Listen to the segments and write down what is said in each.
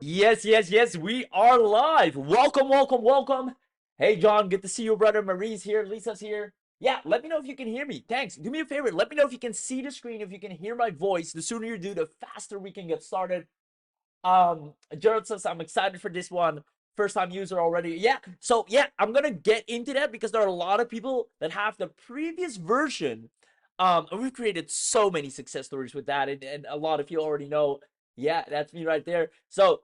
Yes, yes, yes, we are live. Welcome, welcome, welcome. Hey, John, good to see you, brother. Marie's here, Lisa's here. Yeah, let me know if you can hear me. Thanks. Do me a favor. Let me know if you can see the screen, if you can hear my voice. The sooner you do, the faster we can get started. Gerald says I'm excited for this one. First time user already. Yeah. So yeah, I'm gonna get into that because there are a lot of people that have the previous version. And we've created so many success stories with that, and a lot of you already know. Yeah, that's me right there. So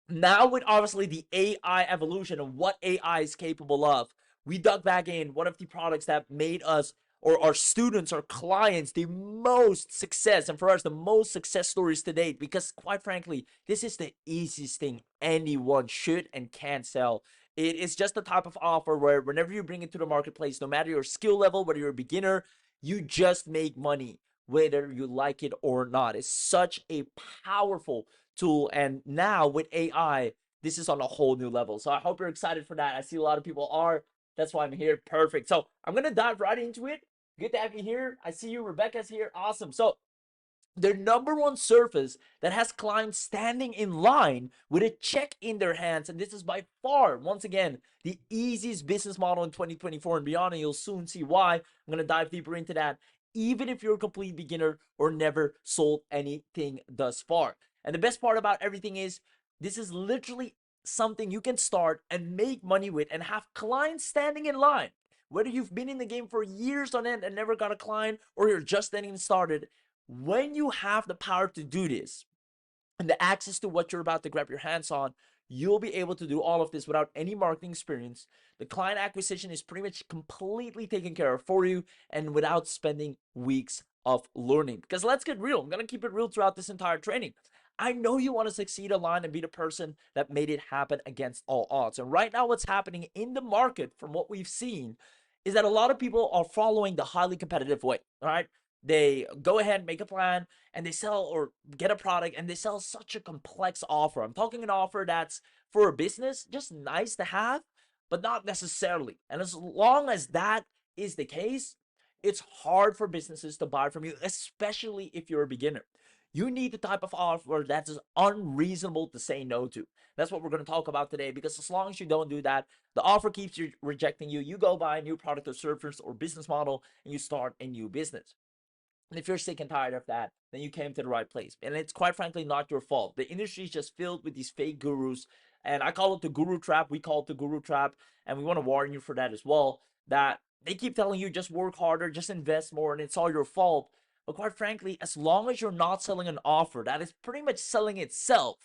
now with obviously the AI evolution and what AI is capable of, we dug back in one of the products that made us or our students or clients the most success, and for us the most success stories to date, because quite frankly this is the easiest thing anyone should and can sell. It is just the type of offer where whenever you bring it to the marketplace, no matter your skill level, whether you're a beginner, you just make money whether you like it or not. It's such a powerful tool. And now with AI, this is on a whole new level. So I hope you're excited for that. I see a lot of people are. That's why I'm here. Perfect. So I'm going to dive right into it. Good to have you here. I see you. Rebecca's here. Awesome. So their number one surface that has clients standing in line with a check in their hands. And this is by far, once again, the easiest business model in 2024 and beyond. And you'll soon see why. I'm going to dive deeper into that, even if you're a complete beginner or never sold anything thus far. And the best part about everything is this is literally something you can start and make money with and have clients standing in line. Whether you've been in the game for years on end and never got a client, or you're just getting started, when you have the power to do this and the access to what you're about to grab your hands on, you'll be able to do all of this without any marketing experience. The client acquisition is pretty much completely taken care of for you and without spending weeks of learning. Because let's get real, I'm going to keep it real throughout this entire training. I know you want to succeed online and be the person that made it happen against all odds. And right now, what's happening in the market, from what we've seen, is that a lot of people are following the highly competitive way. All right. They go ahead, make a plan, and they sell or get a product, and they sell such a complex offer. I'm talking an offer that's for a business, just nice to have, but not necessarily. And as long as that is the case, it's hard for businesses to buy from you, especially if you're a beginner. You need the type of offer that is unreasonable to say no to. That's what we're going to talk about today, because as long as you don't do that, the offer keeps you rejecting you. You go buy a new product or service or business model and you start a new business. And if you're sick and tired of that, then you came to the right place. And it's quite frankly not your fault. The industry is just filled with these fake gurus. And I call it the guru trap. We call it the guru trap. And we want to warn you for that as well. That they keep telling you just work harder, just invest more, and it's all your fault. But quite frankly, as long as you're not selling an offer that is pretty much selling itself,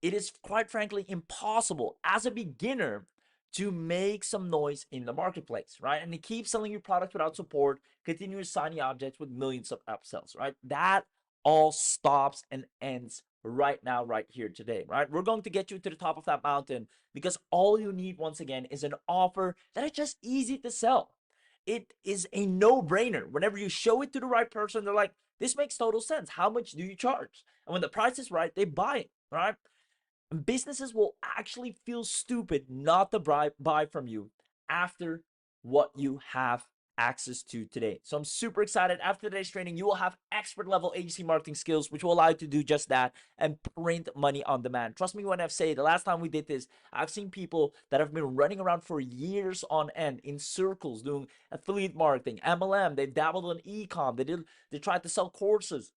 it is quite frankly impossible as a beginner to make some noise in the marketplace, right? And they keep selling you products without support, continue signing objects with millions of upsells, right? That all stops and ends right now, right here today, right? We're going to get you to the top of that mountain because all you need, once again, is an offer that is just easy to sell. It is a no-brainer. Whenever you show it to the right person, they're like, this makes total sense. How much do you charge? And when the price is right, they buy it, right? Businesses will actually feel stupid not to buy from you after what you have access to today. So I'm super excited. After today's training, you will have expert level agency marketing skills, which will allow you to do just that and print money on demand. Trust me when I say the last time we did this, I've seen people that have been running around for years on end in circles doing affiliate marketing, MLM. They've dabbled in e-com. They tried to sell courses,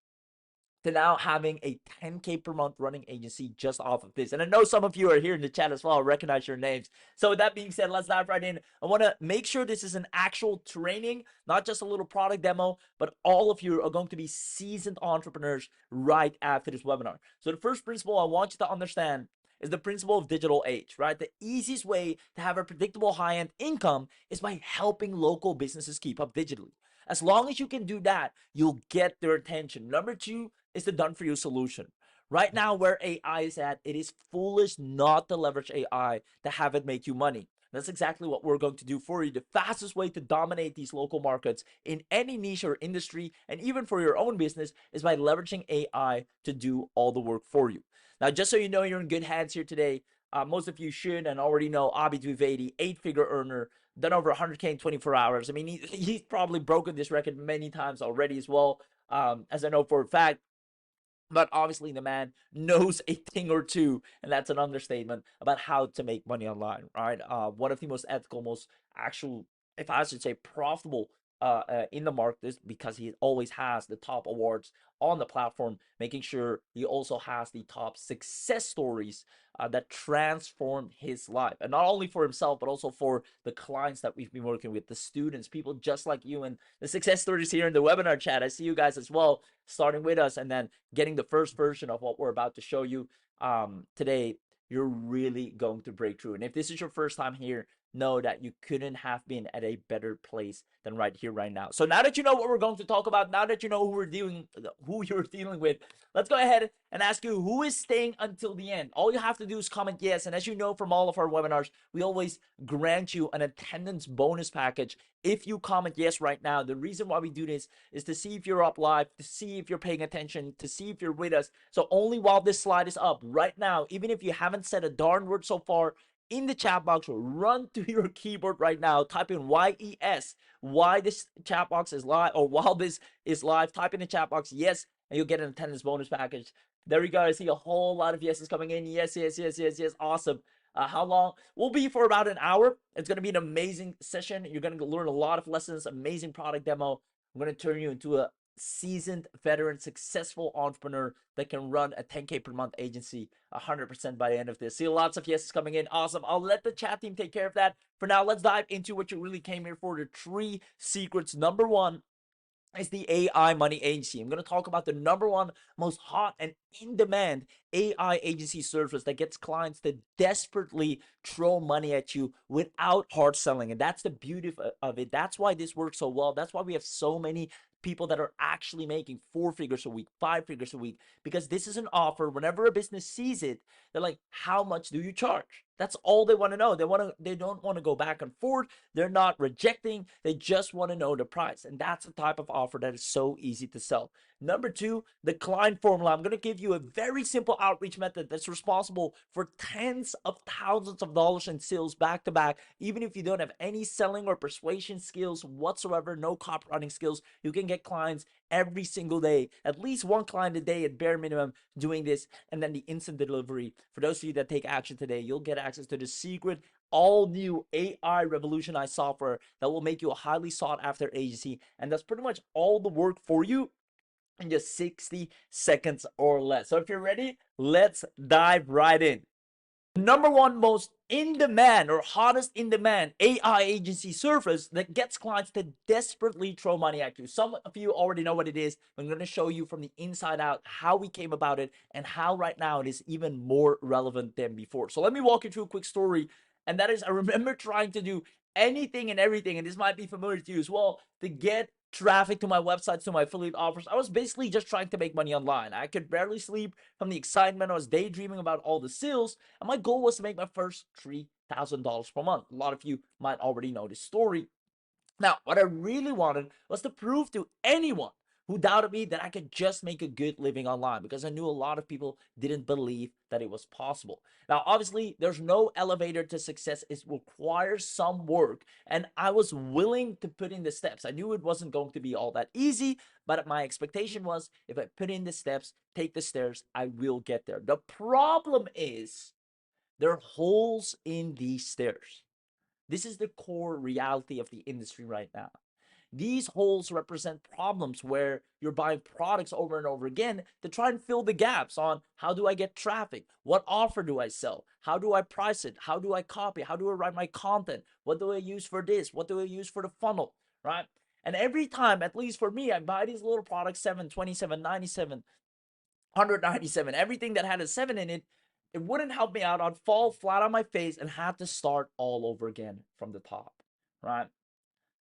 to now having a 10K per month running agency just off of this. And I know some of you are here in the chat as well. I recognize your names. So with that being said, let's dive right in. I want to make sure this is an actual training, not just a little product demo, but all of you are going to be seasoned entrepreneurs right after this webinar. So the first principle I want you to understand is the principle of digital age, right? The easiest way to have a predictable high-end income is by helping local businesses keep up digitally. As long as you can do that, you'll get their attention. Number two is the done for you solution. Right now, where AI is at, it is foolish not to leverage AI to have it make you money. That's exactly what we're going to do for you. The fastest way to dominate these local markets in any niche or industry, and even for your own business, is by leveraging AI to do all the work for you. Now, just so you know, you're in good hands here today. Most of you should and already know Abhi Dwivedi, eight-figure earner, done over 100K in 24 hours. I mean, he's probably broken this record many times already as well. As I know for a fact, But obviously, the man knows a thing or two, and that's an understatement about how to make money online, right? One of the most ethical, most actual, if I should say, profitable in the market is because he always has the top awards on the platform, making sure he also has the top success stories that transformed his life, and not only for himself, but also for the clients that we've been working with, the students, people just like you, and the success stories here in the webinar chat. I see you guys as well, starting with us, and then getting the first version of what we're about to show you today. You're really going to break through. And if this is your first time here, know that you couldn't have been at a better place than right here, right now. So now that you know what we're going to talk about, now that you know who you're dealing with, let's go ahead and ask you, who is staying until the end? All you have to do is comment yes. And as you know from all of our webinars, we always grant you an attendance bonus package if you comment yes right now. The reason why we do this is to see if you're up live, to see if you're paying attention, to see if you're with us. So only while this slide is up right now, even if you haven't said a darn word so far, in the chat box, run to your keyboard right now, type in YES, why this chat box is live, or while this is live, type in the chat box yes, and you'll get an attendance bonus package. There you go. I see a whole lot of yeses coming in. Yes, yes, yes, yes, yes. Awesome. How long? We'll be for about an hour. It's going to be an amazing session. You're going to learn a lot of lessons, amazing product demo. I'm going to turn you into a seasoned veteran, successful entrepreneur that can run a 10K per month agency 100% by the end of this. See lots of yeses coming in. Awesome. I'll let the chat team take care of that. For now, let's dive into what you really came here for, the 3 secrets. Number 1 is the AI money agency. I'm going to talk about the number 1 most hot and in demand AI agency service that gets clients to desperately throw money at you without hard selling. And that's the beauty of it. That's why this works so well. That's why we have so many people that are actually making 4 figures a week, 5 figures a week, because this is an offer. Whenever a business sees it, they're like, how much do you charge? That's all they want to know. They don't want to go back and forth. They're not rejecting. They just want to know the price. And that's the type of offer that is so easy to sell. Number 2, the client formula. I'm going to give you a very simple outreach method that's responsible for tens of thousands of dollars in sales back to back. Even if you don't have any selling or persuasion skills whatsoever, no copywriting skills, you can get clients every single day, at least 1 client a day at bare minimum doing this. And then the instant delivery. For those of you that take action today, you'll get access to the secret all new AI revolutionized software that will make you a highly sought after agency, and that's pretty much all the work for you in just 60 seconds or less. So if you're ready, let's dive right in. Number 1 most in demand or hottest in demand AI agency service that gets clients to desperately throw money at you. Some of you already know what it is. I'm going to show you from the inside out how we came about it and how right now it is even more relevant than before. So let me walk you through a quick story. And that is, I remember trying to do anything and everything, and this might be familiar to you as well, to get traffic to my websites, to my affiliate offers. I was basically just trying to make money online. I could barely sleep from the excitement. I was daydreaming about all the sales, and my goal was to make my first $3,000 per month. A lot of you might already know this story. Now, what I really wanted was to prove to anyone who doubted me that I could just make a good living online, because I knew a lot of people didn't believe that it was possible. Now, obviously, there's no elevator to success. It requires some work, and I was willing to put in the steps. I knew it wasn't going to be all that easy, but my expectation was if I put in the steps, take the stairs, I will get there. The problem is there are holes in these stairs. This is the core reality of the industry right now. These holes represent problems where you're buying products over and over again to try and fill the gaps on how do I get traffic? What offer do I sell? How do I price it? How do I copy? How do I write my content? What do I use for this? What do I use for the funnel? Right? And every time, at least for me, I buy these little products, 7, 27, 97, 197, everything that had a 7 in it, it wouldn't help me out. I'd fall flat on my face and have to start all over again from the top, right?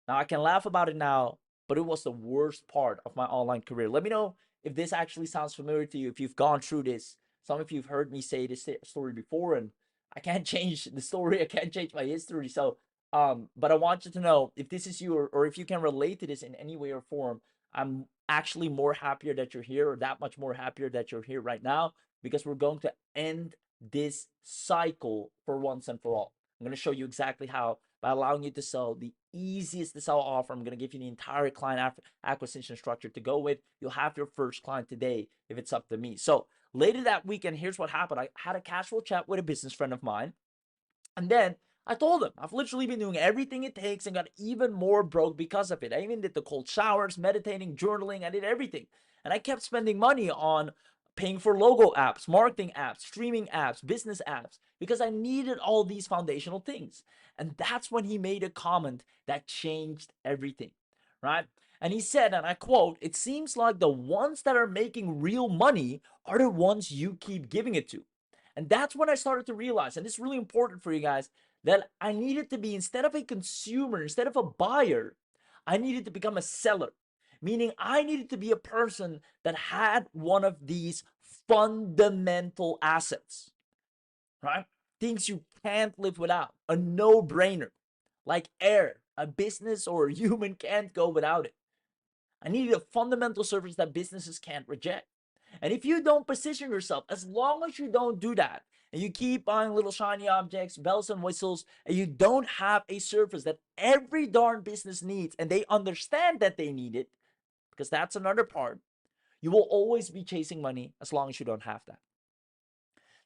Now, I can laugh about it now, but it was the worst part of my online career. Let me know if this actually sounds familiar to you, if you've gone through this. Some of you have heard me say this story before, and I can't change the story. I can't change my history. So, but I want you to know if this is you, or if you can relate to this in any way or form. I'm actually more happier that you're here, or that much more happier that you're here right now, because we're going to end this cycle for once and for all. I'm going to show you exactly how, by allowing you to sell the easiest to sell offer. I'm going to give you the entire client acquisition structure to go with. You'll have your first client today if it's up to me. So later that weekend, here's what happened. I had a casual chat with a business friend of mine. And then I told him, I've literally been doing everything it takes and got even more broke because of it. I even did the cold showers, meditating, journaling. I did everything. And I kept spending money on paying for logo apps, marketing apps, streaming apps, business apps, because I needed all these foundational things. And that's when he made a comment that changed everything, right? And he said, and I quote, "It seems like the ones that are making real money are the ones you keep giving it to." And that's when I started to realize, and it's really important for you guys, that I needed to be, instead of a consumer, instead of a buyer, I needed to become a seller. Meaning I needed to be a person that had one of these fundamental assets, right? Things you can't live without, a no-brainer, like air. A business or a human can't go without it. I needed a fundamental service that businesses can't reject. And if you don't position yourself, as long as you don't do that, and you keep buying little shiny objects, bells and whistles, and you don't have a service that every darn business needs, and they understand that they need it, because that's another part, you will always be chasing money as long as you don't have that.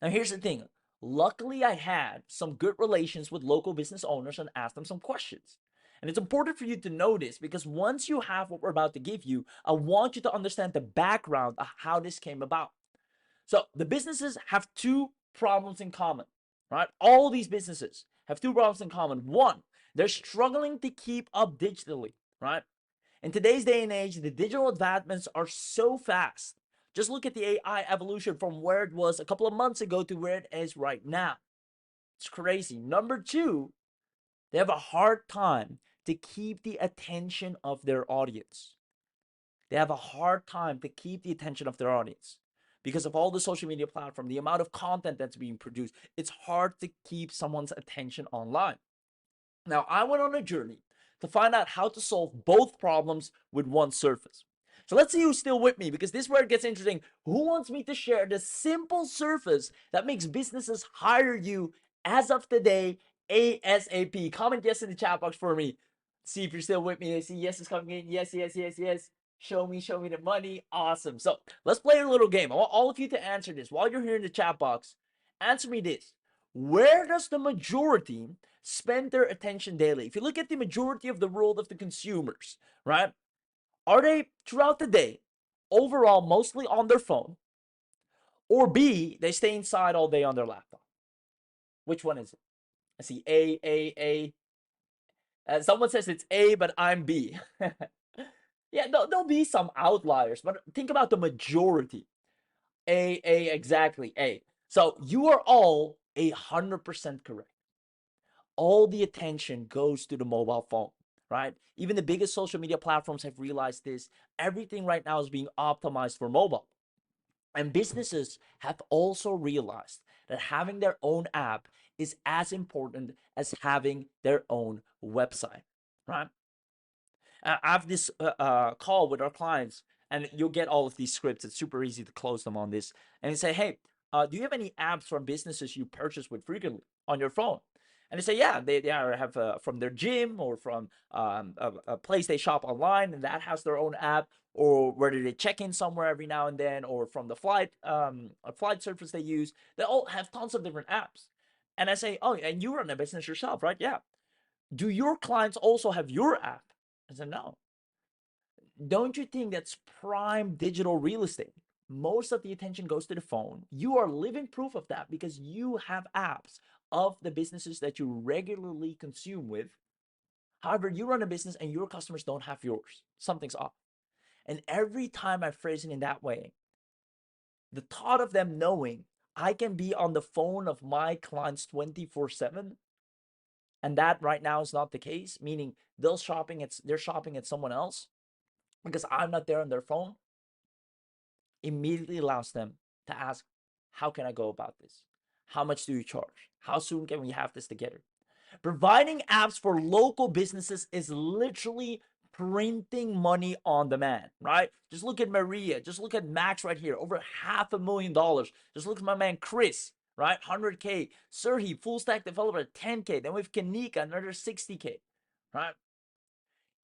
Now, here's the thing. Luckily, I had some good relations with local business owners and asked them some questions. And it's important for you to know this, because once you have what we're about to give you, I want you to understand the background of how this came about. So the businesses have two problems in common, right? All these businesses have two problems in common. One, they're struggling to keep up digitally, right? In today's day and age, the digital advancements are so fast. Just look at the AI evolution from where it was a couple of months ago to where it is right now. It's crazy. Number two, they have a hard time to keep the attention of their audience. They have a hard time to keep the attention of their audience because of all the social media platform, the amount of content that's being produced. It's hard to keep someone's attention online. Now, I went on a journey to find out how to solve both problems with one surface. So let's see who's still with me, because this is where it gets interesting. Who wants me to share the simple surface that makes businesses hire you as of today, ASAP? Comment yes in the chat box for me. See if you're still with me. I see yes is coming in. Yes, yes, yes, yes. Show me the money. Awesome. So let's play a little game. I want all of you to answer this while you're here in the chat box. Answer me this. Where does the majority spend their attention daily? If you look at the majority of the world of the consumers, right? Are they throughout the day overall mostly on their phone? Or B, they stay inside all day on their laptop? Which one is it? I see A. Someone says it's A, but I'm B. Yeah, there'll be some outliers, but think about the majority. A, exactly, A. So you are all 100% correct. All the attention goes to the mobile phone, right? Even the biggest social media platforms have realized this. Everything right now is being optimized for mobile. And businesses have also realized that having their own app is as important as having their own website, right? I have this call with our clients, and you'll get all of these scripts. It's super easy to close them on this. And they say, "Hey, do you have any apps from businesses you purchase with frequently on your phone?" And they say, "Yeah, they have from their gym or from a place they shop online, and that has their own app, or whether they check in somewhere every now and then, or from the a flight service they use. They all have tons of different apps." And I say, "Oh, and you run a business yourself, right?" "Yeah." "Do your clients also have your app?" I said, "No." Don't you think that's prime digital real estate? Most of the attention goes to the phone. You are living proof of that because you have apps of the businesses that you regularly consume with. However, you run a business and your customers don't have yours. Something's off. And every time I phrase it in that way, the thought of them knowing I can be on the phone of my clients 24/7, and that right now is not the case, meaning they're shopping at someone else because I'm not there on their phone, immediately allows them to ask, how can I go about this? How much do you charge? How soon can we have this together? Providing apps for local businesses is literally printing money on demand, right? Just look at Maria. Just look at Max right here, over $500,000. Just look at my man Chris, right? 100K. Serhi, full stack developer, 10K. Then we have Kanika, another 60K, right?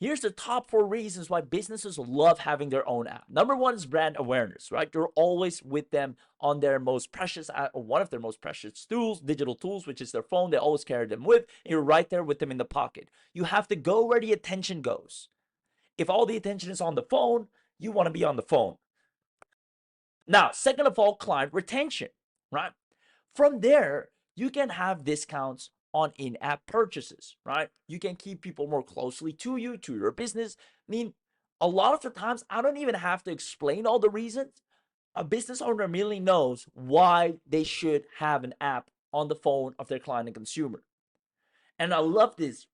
Here's the top 4 reasons why businesses love having their own app. Number 1 is brand awareness, right? You're always with them on their most precious, or one of their most precious tools, digital tools, which is their phone. They always carry them with. And you're right there with them in the pocket. You have to go where the attention goes. If all the attention is on the phone, you want to be on the phone. Now, second of all, client retention, right? From there, you can have discounts on in-app purchases, right? You can keep people more closely to you, to your business. I mean, a lot of the times, I don't even have to explain all the reasons. A business owner merely knows why they should have an app on the phone of their client and consumer. And I love this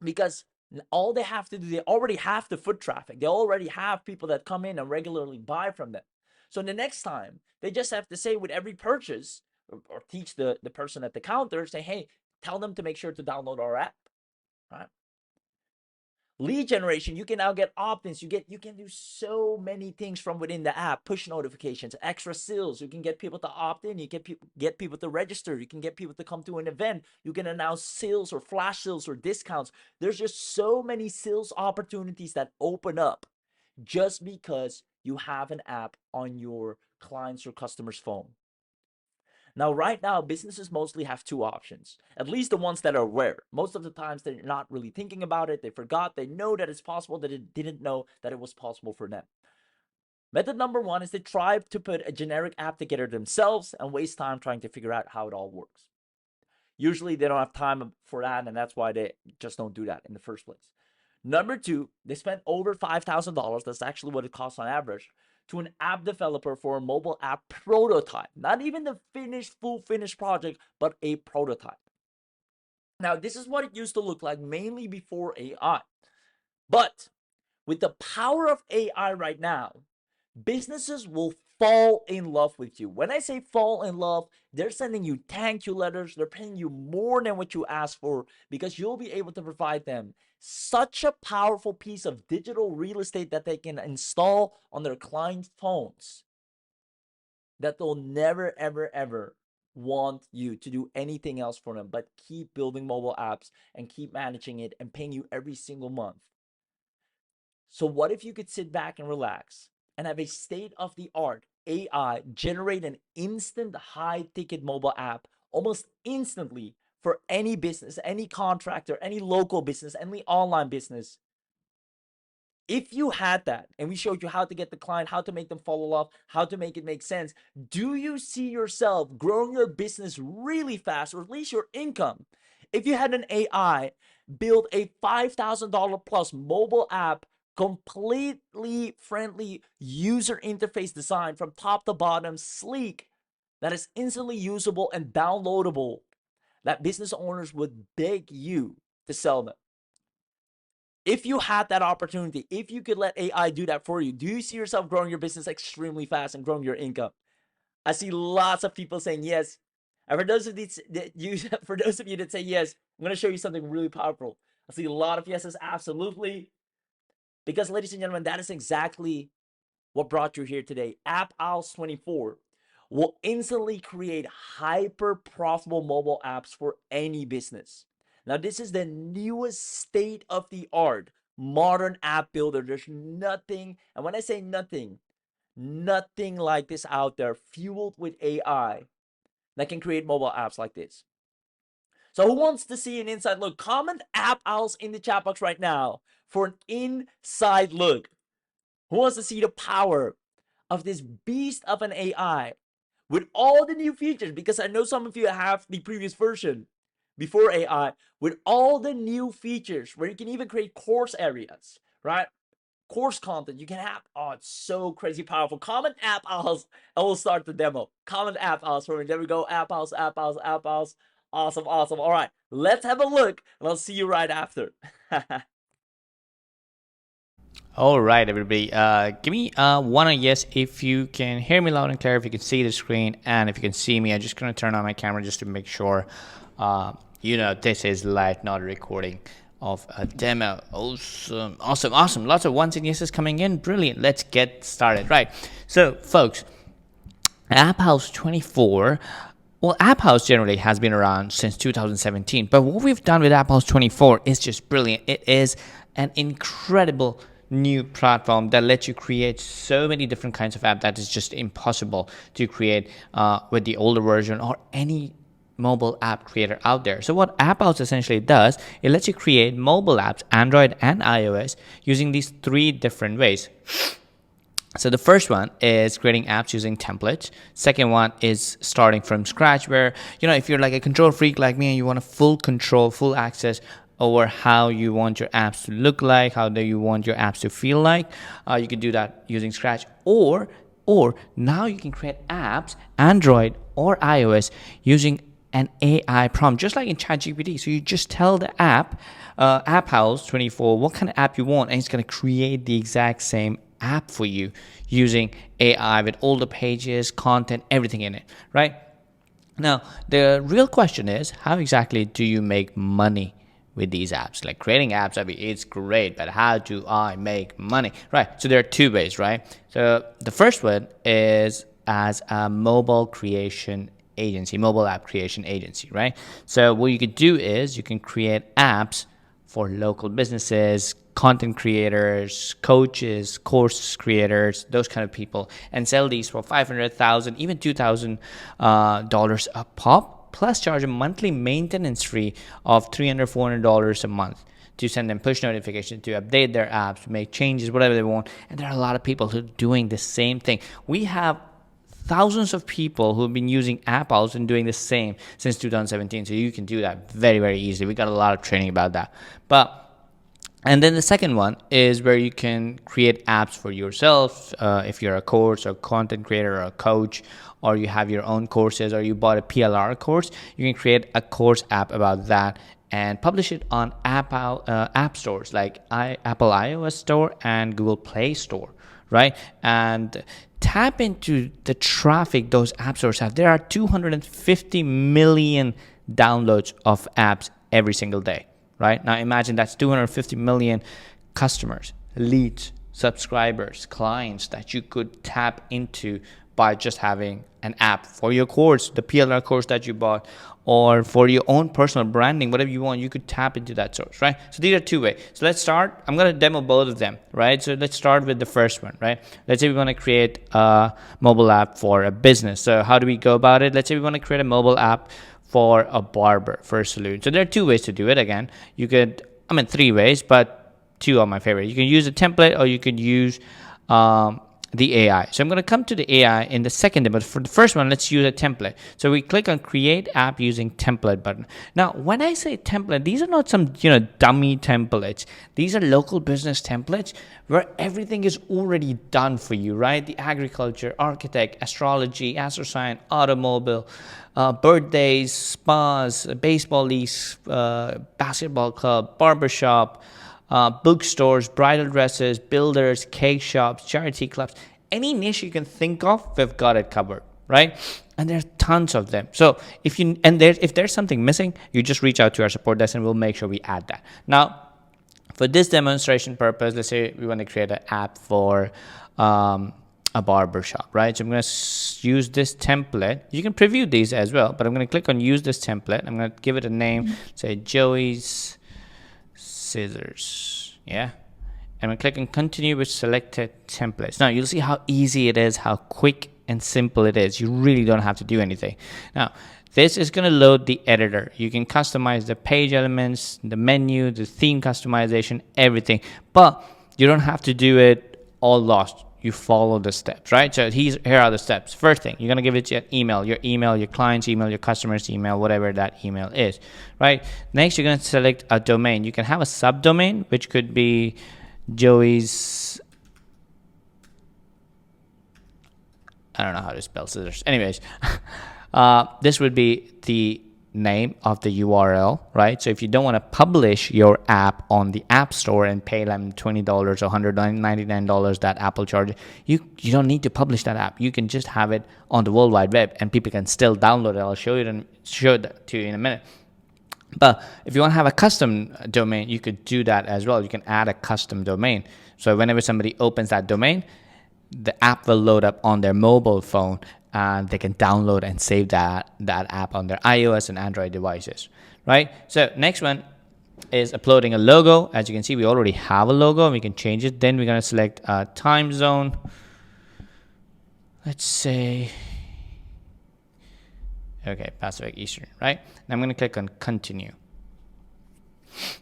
because all they have to do, they already have the foot traffic. They already have people that come in and regularly buy from them. So the next time, they just have to say with every purchase, or teach the person at the counter, say, hey, tell them to make sure to download our app, right? Lead generation, you can now get opt-ins. You can do so many things from within the app. Push notifications, extra sales. You can get people to opt in. You can get people to register. You can get people to come to an event. You can announce sales or flash sales or discounts. There's just so many sales opportunities that open up just because you have an app on your client's or customer's phone. Now, right now, businesses mostly have 2 options, at least the ones that are aware. Most of the times, they're not really thinking about it. They forgot. They know that it's possible, that it didn't know that it was possible for them. Method number 1 is they try to put a generic app together themselves and waste time trying to figure out how it all works. Usually, they don't have time for that, and that's why they just don't do that in the first place. Number 2, they spent over $5,000. That's actually what it costs on average, to an app developer for a mobile app prototype. Not even the full finished project, but a prototype. Now, this is what it used to look like mainly before AI. But with the power of AI right now, businesses will fall in love with you. When I say fall in love, they're sending you thank you letters. They're paying you more than what you asked for because you'll be able to provide them such a powerful piece of digital real estate that they can install on their client phones that they'll never, ever, ever want you to do anything else for them but keep building mobile apps and keep managing it and paying you every single month. So what if you could sit back and relax and have a state-of-the-art AI generate an instant high-ticket mobile app almost instantly for any business, any contractor, any local business, any online business? If you had that, and we showed you how to get the client, how to make them fall in love, how to make it make sense, do you see yourself growing your business really fast, or at least your income? If you had an AI build a $5,000 plus mobile app, completely friendly user interface design from top to bottom, sleek, that is instantly usable and downloadable, that business owners would beg you to sell them. If you had that opportunity, if you could let AI do that for you, do you see yourself growing your business extremely fast and growing your income? I see lots of people saying yes. And for those of you that say yes, I'm going to show you something really powerful. I see a lot of yeses, absolutely. Because, ladies and gentlemen, that is exactly what brought you here today. AppOwls24 will instantly create hyper profitable mobile apps for any business. Now, this is the newest state-of-the-art modern app builder. There's nothing, and when I say nothing, nothing like this out there, fueled with AI, that can create mobile apps like this. So who wants to see an inside look? Comment App Owls in the chat box right now for an inside look. Who wants to see the power of this beast of an AI with all the new features? Because I know some of you have the previous version before AI, with all the new features where you can even create course areas, right? Course content you can have. Oh, it's so crazy powerful. Comment App Owls and we'll start the demo. Comment App Owls for me. There we go. App Owls, App Owls, App Owls. Awesome, awesome. All right, let's have a look and I'll see you right after. All right, everybody. Give me one yes if you can hear me loud and clear, if you can see the screen, and if you can see me. I'm just going to turn on my camera just to make sure, this is live, not a recording of a demo. Awesome, awesome, awesome. Lots of ones and yeses coming in. Brilliant. Let's get started. Right. So, folks, AppOwls24. Well, AppOwls generally has been around since 2017, but what we've done with AppOwls24 is just brilliant. It is an incredible new platform that lets you create so many different kinds of apps that is just impossible to create with the older version or any mobile app creator out there. So what AppOwls essentially does, it lets you create mobile apps, Android and iOS, using these three different ways. So the first one is creating apps using templates. Second one is starting from scratch, where if you're like a control freak like me and you want a full control, full access over how you want your apps to look like, how do you want your apps to feel like, you can do that using scratch. Or now you can create apps, Android or iOS, using an AI prompt, just like in ChatGPT. So you just tell the app, AppOwls24, what kind of app you want, and it's going to create the exact same app for you using AI with all the pages, content, everything in it, right? Now, the real question is, how exactly do you make money with these apps? Like creating apps, I mean, it's great, but how do I make money? Right. So there are two ways, right? So the first one is as a mobile creation agency, mobile app creation agency, right? So what you could do is you can create apps for local businesses, content creators, coaches, course creators, those kind of people, and sell these for $500,000, even $2,000 a pop, plus charge a monthly maintenance fee of $300, $400 a month to send them push notifications, to update their apps, make changes, whatever they want. And there are a lot of people who are doing the same thing. We have thousands of people who have been using AppOwls and doing the same since 2017. So you can do that very, very easily. We got a lot of training about that. And then the second one is where you can create apps for yourself. If you're a course or content creator or a coach, or you have your own courses, or you bought a PLR course, you can create a course app about that and publish it on app stores like Apple iOS Store and Google Play Store, right? And tap into the traffic those app stores have. There are 250 million downloads of apps every single day, right? Now imagine that's 250 million customers, leads, subscribers, clients that you could tap into by just having an app for your course, the PLR course that you bought, or for your own personal branding, whatever you want, you could tap into that source, right? So these are two ways. So let's start. I'm going to demo both of them, right? So let's start with the first one, right? Let's say we want to create a mobile app for a business. So how do we go about it? Let's say we want to create a mobile app for a barber, for a salon. So there are two ways to do it. Again, you could, three ways, but two are my favorite. You can use a template, or you could use the AI. So I'm going to come to the AI in the second, but for the first one, let's use a template. So we click on create app using template button. Now, when I say template, these are not some, dummy templates. These are local business templates where everything is already done for you, right? The agriculture, architect, astrology, astrosign, automobile, birthdays, spas, baseball leagues, basketball club, barbershop, bookstores, bridal dresses, builders, cake shops, charity clubs, any niche you can think of, we've got it covered, right? And there's tons of them. So if there's something missing, you just reach out to our support desk and we'll make sure we add that. Now, for this demonstration purpose, let's say we want to create an app for a barber shop, right? So I'm going to use this template. You can preview these as well, but I'm going to click on use this template. I'm going to give it a name, say Joey's Scissors. Yeah. And we click on continue with selected templates. Now you'll see how easy it is, how quick and simple it is. You really don't have to do anything. Now this is going to load the editor. You can customize the page elements, the menu, the theme customization, everything, but you don't have to do it all lost. You follow the steps, right? So here are the steps. First thing, you're going to give it your email, your client's email, your customer's email, whatever that email is, right? Next, you're going to select a domain. You can have a subdomain, which could be Joey's, I don't know how to spell scissors. Anyways, this would be the name of the URL, right? So if you don't want to publish your app on the App Store and pay them $20 or $199 that Apple charges, you don't need to publish that app. You can just have it on the World Wide Web and people can still download it. I'll show that to you in a minute. But if you want to have a custom domain, you could do that as well. You can add a custom domain. So whenever somebody opens that domain, the app will load up on their mobile phone and they can download and save that app on their iOS and Android devices, right? So next one, is uploading a logo. As you can see, we already have a logo and we can change it. Then we're going to select time zone. Let's say, okay, Pacific Eastern, right? And I'm going to click on continue.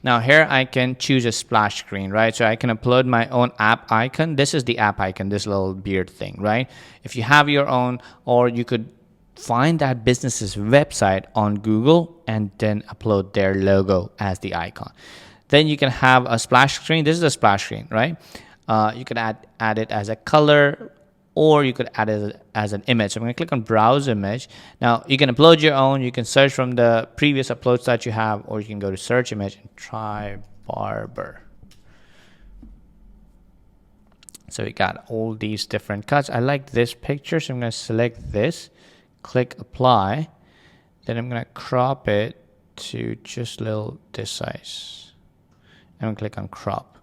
Now here I can choose a splash screen, right? So I can upload my own app icon. This is the app icon, this little beard thing, right? If you have your own, or you could find that business's website on Google and then upload their logo as the icon. Then you can have a splash screen. This is a splash screen, right? You could add it as a color, or you could add it as an image. So I'm going to click on browse image. Now you can upload your own. You can search from the previous uploads that you have, or you can go to search image and try barber. So we got all these different cuts. I like this picture, so I'm going to select this, click apply. Then I'm going to crop it to just little this size. I'm going to click on crop.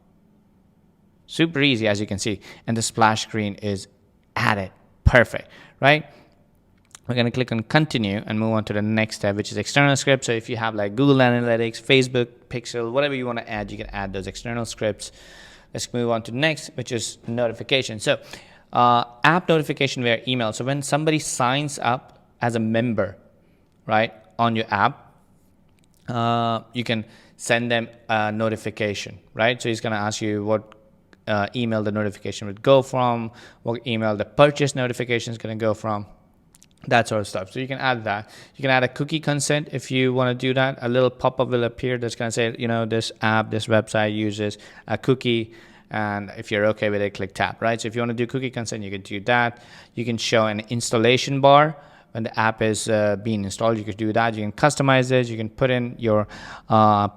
Super easy, as you can see. And the splash screen is added. Perfect, right? We're going to click on continue and move on to the next step, which is external scripts. So if you have like Google Analytics, Facebook, Pixel, whatever you want to add, you can add those external scripts. Let's move on to next, which is notification. So app notification via email. So when somebody signs up as a member, right, on your app, you can send them a notification, right? So he's going to ask you what email the notification would go from, what email the purchase notification is going to go from, that sort of stuff. So you can add that. You can add a cookie consent if you want to do that. A little pop-up will appear that's going to say, you know, this app, this website uses a cookie, and if you're okay with it, click tap, right? So if you want to do cookie consent, you can do that. You can show an installation bar when the app is being installed. You could do that. You can customize this. You can put in your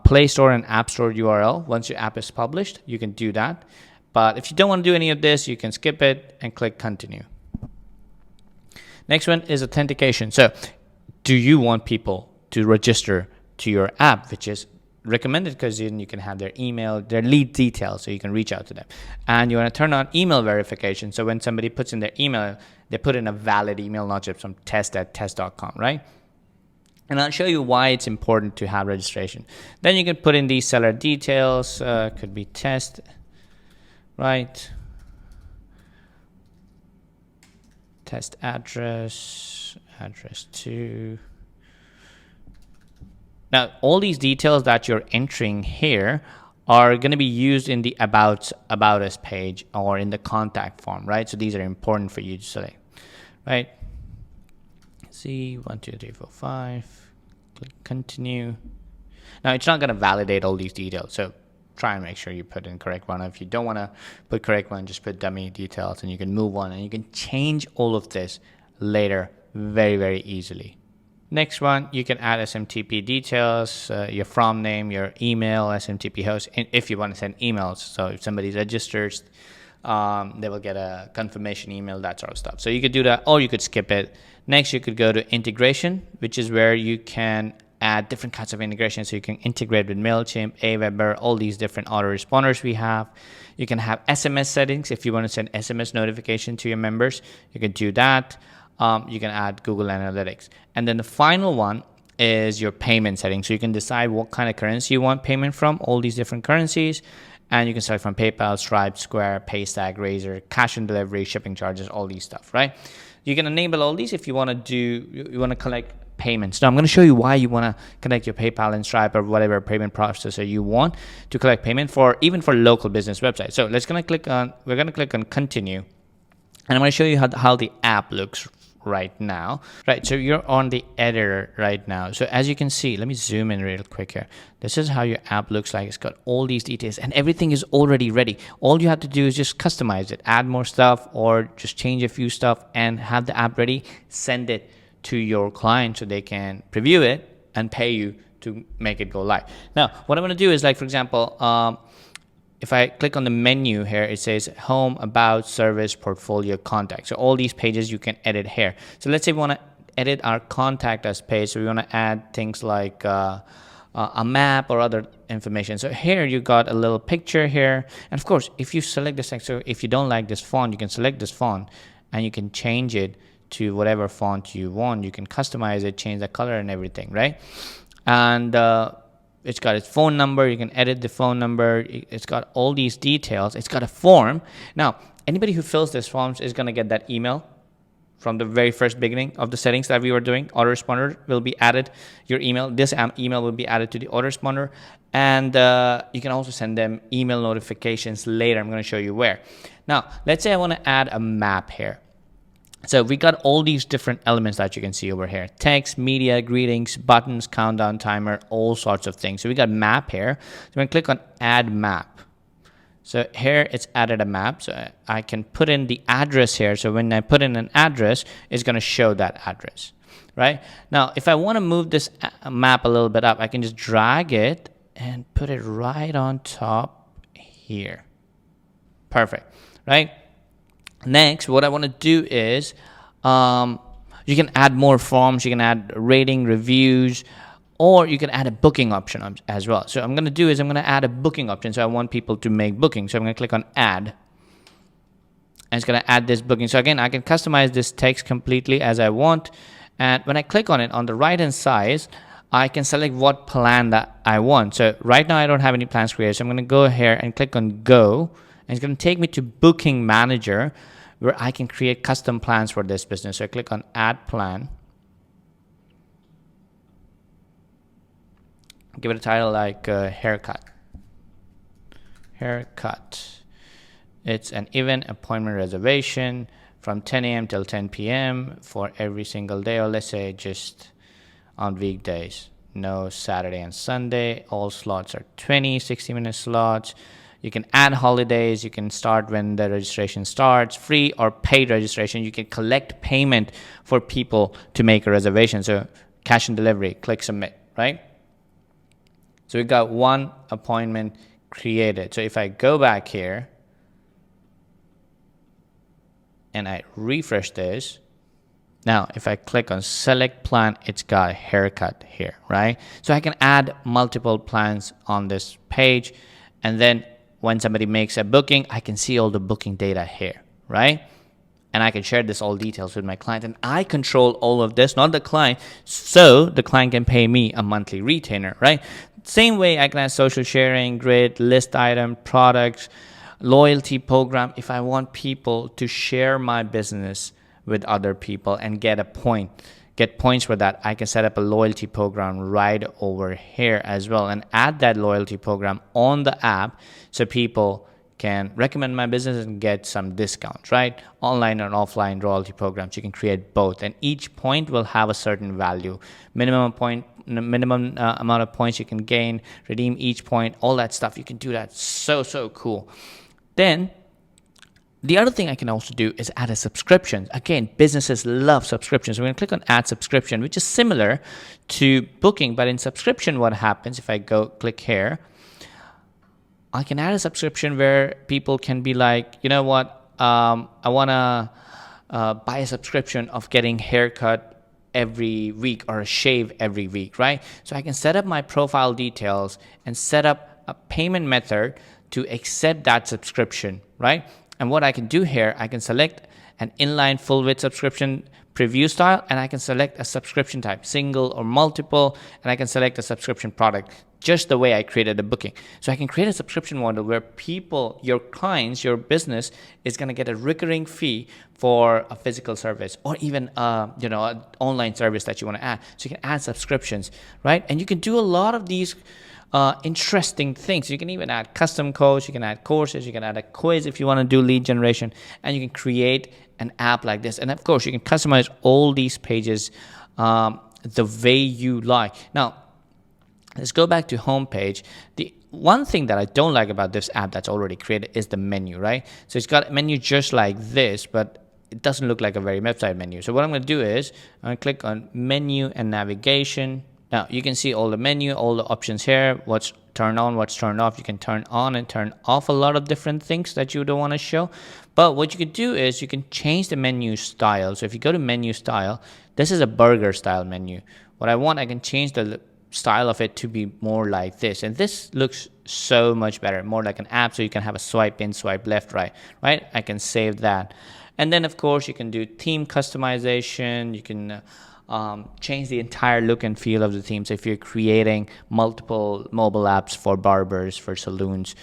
Play Store and App Store URL. Once your app is published, you can do that. But if you don't want to do any of this, you can skip it and click continue. Next one is authentication. So do you want people to register to your app, which is recommended because then you can have their email, their lead details, so you can reach out to them. And you want to turn on email verification. So when somebody puts in their email, they put in a valid email, not just some test@test.com, right? And I'll show you why it's important to have registration. Then you can put in these seller details, could be test, right? Test address, address 2. Now, all these details that you're entering here are going to be used in the about us page or in the contact form, right? So these are important for you to select, right? See, 1, 2, 3, 4, 5. Click continue. Now, it's not going to validate all these details, so try and make sure you put in correct one. If you don't want to put correct one, just put dummy details and you can move on, and you can change all of this later very, very easily. Next one, you can add SMTP details, your from name, your email, SMTP host, if you want to send emails. So if somebody registers, they will get a confirmation email, that sort of stuff. So you could do that, or you could skip it. Next, you could go to integration, which is where you can add different kinds of integration. So you can integrate with MailChimp, Aweber, all these different autoresponders we have. You can have SMS settings. If you want to send SMS notification to your members, you can do that. You can add Google Analytics. And then the final one is your payment settings. So you can decide what kind of currency you want payment from, all these different currencies. And you can select from PayPal, Stripe, Square, Paystack, Razor, cash on delivery, shipping charges, all these stuff, right? You can enable all these if you want to collect payments. Now I'm going to show you why you want to connect your PayPal and Stripe or whatever payment processor you want to collect payment for, even for local business websites. So we're going to click on continue, and I'm going to show you how the app looks right now. Right, so you're on the editor right now. So as you can see, let me zoom in real quick here. This is how your app looks like. It's got all these details and everything is already ready. All you have to do is just customize it, add more stuff, or just change a few stuff and have the app ready. Send it to your client so they can preview it and pay you to make it go live. Now, what I'm going to do is, like, for example, if I click on the menu here, it says home, about, service, portfolio, contact. So all these pages you can edit here. So let's say we want to edit our contact us page. So we want to add things like a map or other information. So here you got a little picture here. And of course, if you select this, so if you don't like this font, you can select this font and you can change it to whatever font you want. You can customize it, change the color and everything, right? And it's got its phone number. You can edit the phone number. It's got all these details. It's got a form. Now, anybody who fills this forms is going to get that email from the very first beginning of the settings that we were doing. Autoresponder will be added. Your email, this email will be added to the autoresponder. And you can also send them email notifications later. I'm going to show you where. Now, let's say I want to add a map here. So we got all these different elements that you can see over here. Text, media, greetings, buttons, countdown timer, all sorts of things. So we got map here. So I'm going to click on add map. So here it's added a map. So I can put in the address here. So when I put in an address, it's going to show that address, right? Now, if I want to move this map a little bit up, I can just drag it and put it right on top here. Perfect, right? Next, what I want to do is you can add more forms. You can add rating, reviews, or you can add a booking option as well. So I'm going to do is I'm going to add a booking option. So I want people to make bookings. So I'm going to click on add. And it's going to add this booking. So again, I can customize this text completely as I want. And when I click on it, on the right-hand side, I can select what plan that I want. So right now I don't have any plans created. So I'm going to go here and click on go. And it's going to take me to Booking Manager, where I can create custom plans for this business. So I click on add plan. Give it a title like haircut. Haircut. It's an event appointment reservation from 10 a.m. till 10 p.m. for every single day, or let's say just on weekdays. No Saturday and Sunday. All slots are 60-minute slots. You can add holidays. You can start when the registration starts, free or paid registration. You can collect payment for people to make a reservation. So cash and delivery, click submit, right? So we got one appointment created. So if I go back here and I refresh this, now if I click on select plan, it's got a haircut here, right? So I can add multiple plans on this page, and then when somebody makes a booking, I can see all the booking data here, right? And I can share this all details with my client, and I control all of this, not the client, so the client can pay me a monthly retainer, right? Same way I can add social sharing, grid, list item, products, loyalty program. If I want people to share my business with other people and get points for that, I can set up a loyalty program right over here as well and add that loyalty program on the app so people can recommend my business and get some discounts, right? Online and offline loyalty programs, you can create both, and each point will have a certain value. Minimum amount of points you can gain, redeem each point, all that stuff. You can do that. So cool. Then the other thing I can also do is add a subscription. Again, businesses love subscriptions. We're going to click on add subscription, which is similar to booking, but in subscription, what happens if I go click here, I can add a subscription where people can be like, you know what, I want to buy a subscription of getting haircut every week or a shave every week, right? So I can set up my profile details and set up a payment method to accept that subscription, right? And what I can do here, I can select an inline full width subscription preview style, and I can select a subscription type, single or multiple, and I can select a subscription product, just the way I created a booking. So I can create a subscription model where people, your clients, your business is going to get a recurring fee for a physical service, or even an online service that you want to add. So you can add subscriptions, right? And you can do a lot of these interesting things. You can even add custom codes, you can add courses, you can add a quiz if you want to do lead generation, and you can create an app like this. And of course, you can customize all these pages the way you like. Now, let's go back to home page. The one thing that I don't like about this app that's already created is the menu, right? So it's got a menu just like this, but it doesn't look like a very website menu. So what I'm going to do is I'm going to click on menu and navigation. Now you can see all the menu, all the options here, what's turned on, what's turned off. You can turn on and turn off a lot of different things that you don't want to show. But what you could do is you can change the menu style. So if you go to menu style, this is a burger style menu. What I want, I can change the style of it to be more like this. And this looks so much better, more like an app. So you can have a swipe in, swipe left, right? I can save that. And then of course you can do theme customization. You can change the entire look and feel of the themes. If you're creating multiple mobile apps for barbers, for saloons,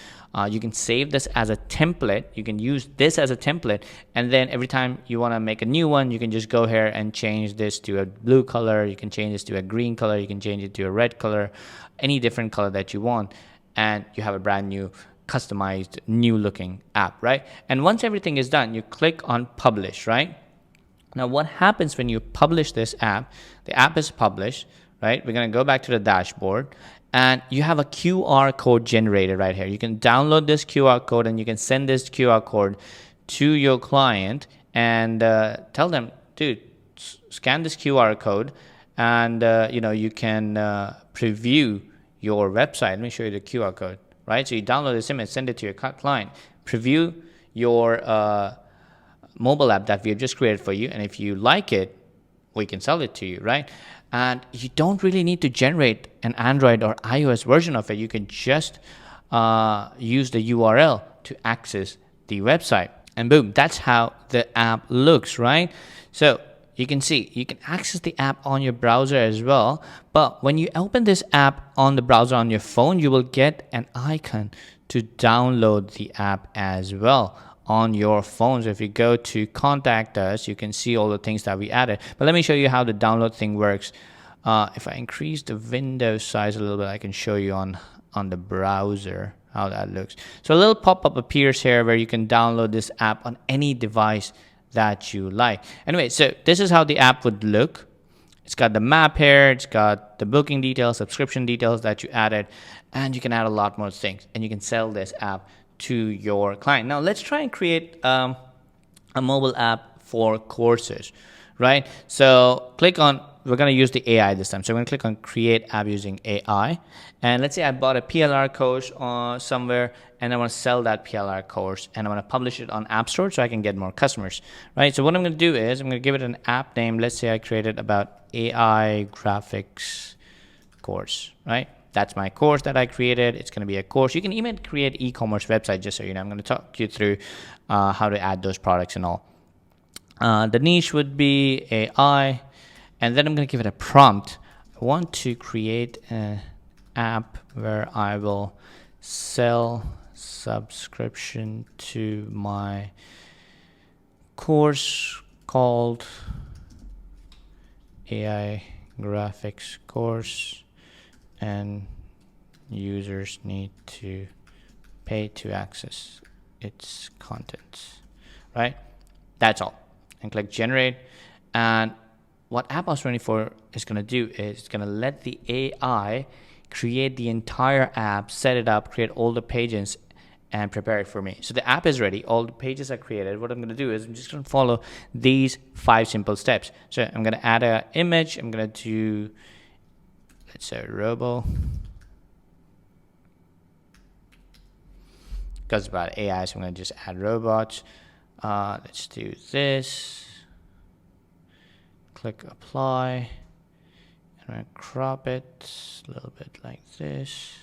you can save this as a template. You can use this as a template, and then every time you want to make a new one, you can just go here and change this to a blue color. You can change this to a green color. You can change it to a red color, any different color that you want, and you have a brand new customized new looking app, right? And once everything is done, you click on publish, right? Now what happens when you publish this app? The app is published, right? We're going to go back to the dashboard, and you have a QR code generated right here. You can download this QR code, and you can send this QR code to your client and tell them, dude, scan this QR code, and you can preview your website. Let me show you the QR code, right? So you download this image, send it to your client, preview your mobile app that we have just created for you, and if you like it, we can sell it to you, right? And you don't really need to generate an Android or iOS version of it. You can just use the URL to access the website, and boom, that's how the app looks, right? So you can see you can access the app on your browser as well, but when you open this app on the browser on your phone, you will get an icon to download the app as well on your phones. If you go to contact us, you can see all the things that we added. But let me show you how the download thing works. If I increase the window size a little bit, I can show you on the browser how that looks. So a little pop-up appears here where you can download this app on any device that you like. Anyway, so this is how the app would look. It's got the map here, it's got the booking details, subscription details that you added, and you can add a lot more things, and you can sell this app to your client. Now let's try and create a mobile app for courses, right? So we're going to use the AI this time. So I'm going to click on create app using AI. And let's say I bought a PLR course somewhere, and I want to sell that PLR course, and I want to publish it on App Store so I can get more customers, right? So what I'm going to do is I'm going to give it an app name. Let's say I created about AI graphics course, right? That's my course that I created. It's going to be a course. You can even create e-commerce website, just so you know. I'm going to talk you through how to add those products and all. The niche would be AI, and then I'm going to give it a prompt. I want to create an app where I will sell subscription to my course called AI graphics course, and users need to pay to access its contents, right? That's all. And click generate. And what AppOwls24 is going to do is it's going to let the AI create the entire app, set it up, create all the pages, and prepare it for me. So the app is ready. All the pages are created. What I'm going to do is I'm just going to follow these 5 simple steps. So I'm going to add an image. I'm going to do, let's say, robo. Because it's about AI, so I'm going to just add robots. Let's do this. Click apply. I'm going to crop it a little bit like this.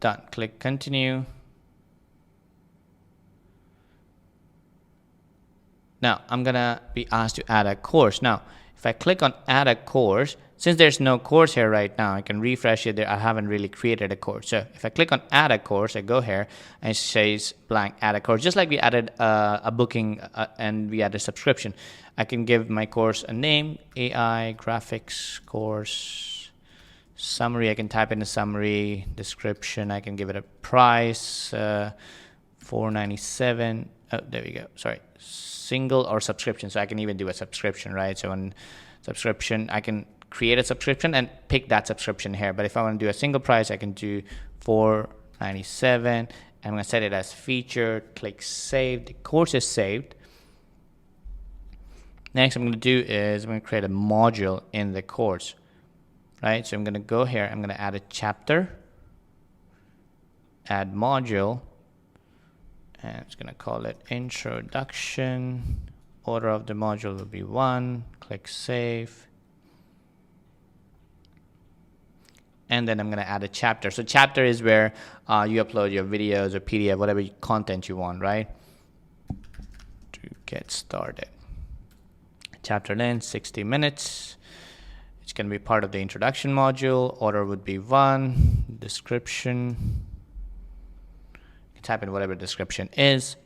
Done. Click continue. Now I'm gonna be asked to add a course. Now if I click on add a course, since there's no course here right now, I can refresh it. I haven't really created a course. So if I click on add a course, I go here and it says blank add a course, just like we added a booking and we added a subscription. I can give my course a name, AI graphics course summary. I can type in a summary description. I can give it a price, $4.97. Oh, there we go. Sorry, single or subscription. So I can even do a subscription, right? So on subscription, I can create a subscription and pick that subscription here. But if I want to do a single price, I can do $4.97. I'm going to set it as featured. Click save. The course is saved. Next, I'm going to do is I'm going to create a module in the course, right? So I'm going to go here. I'm going to add a chapter, add module, and it's going to call it introduction. Order of the module will be 1. Click save. and then I'm going to add a chapter. So chapter is where you upload your videos or PDF, whatever content you want, right? To get started. Chapter length 60 minutes. It's going to be part of the introduction module. Order would be 1. Description. You can type in whatever description is.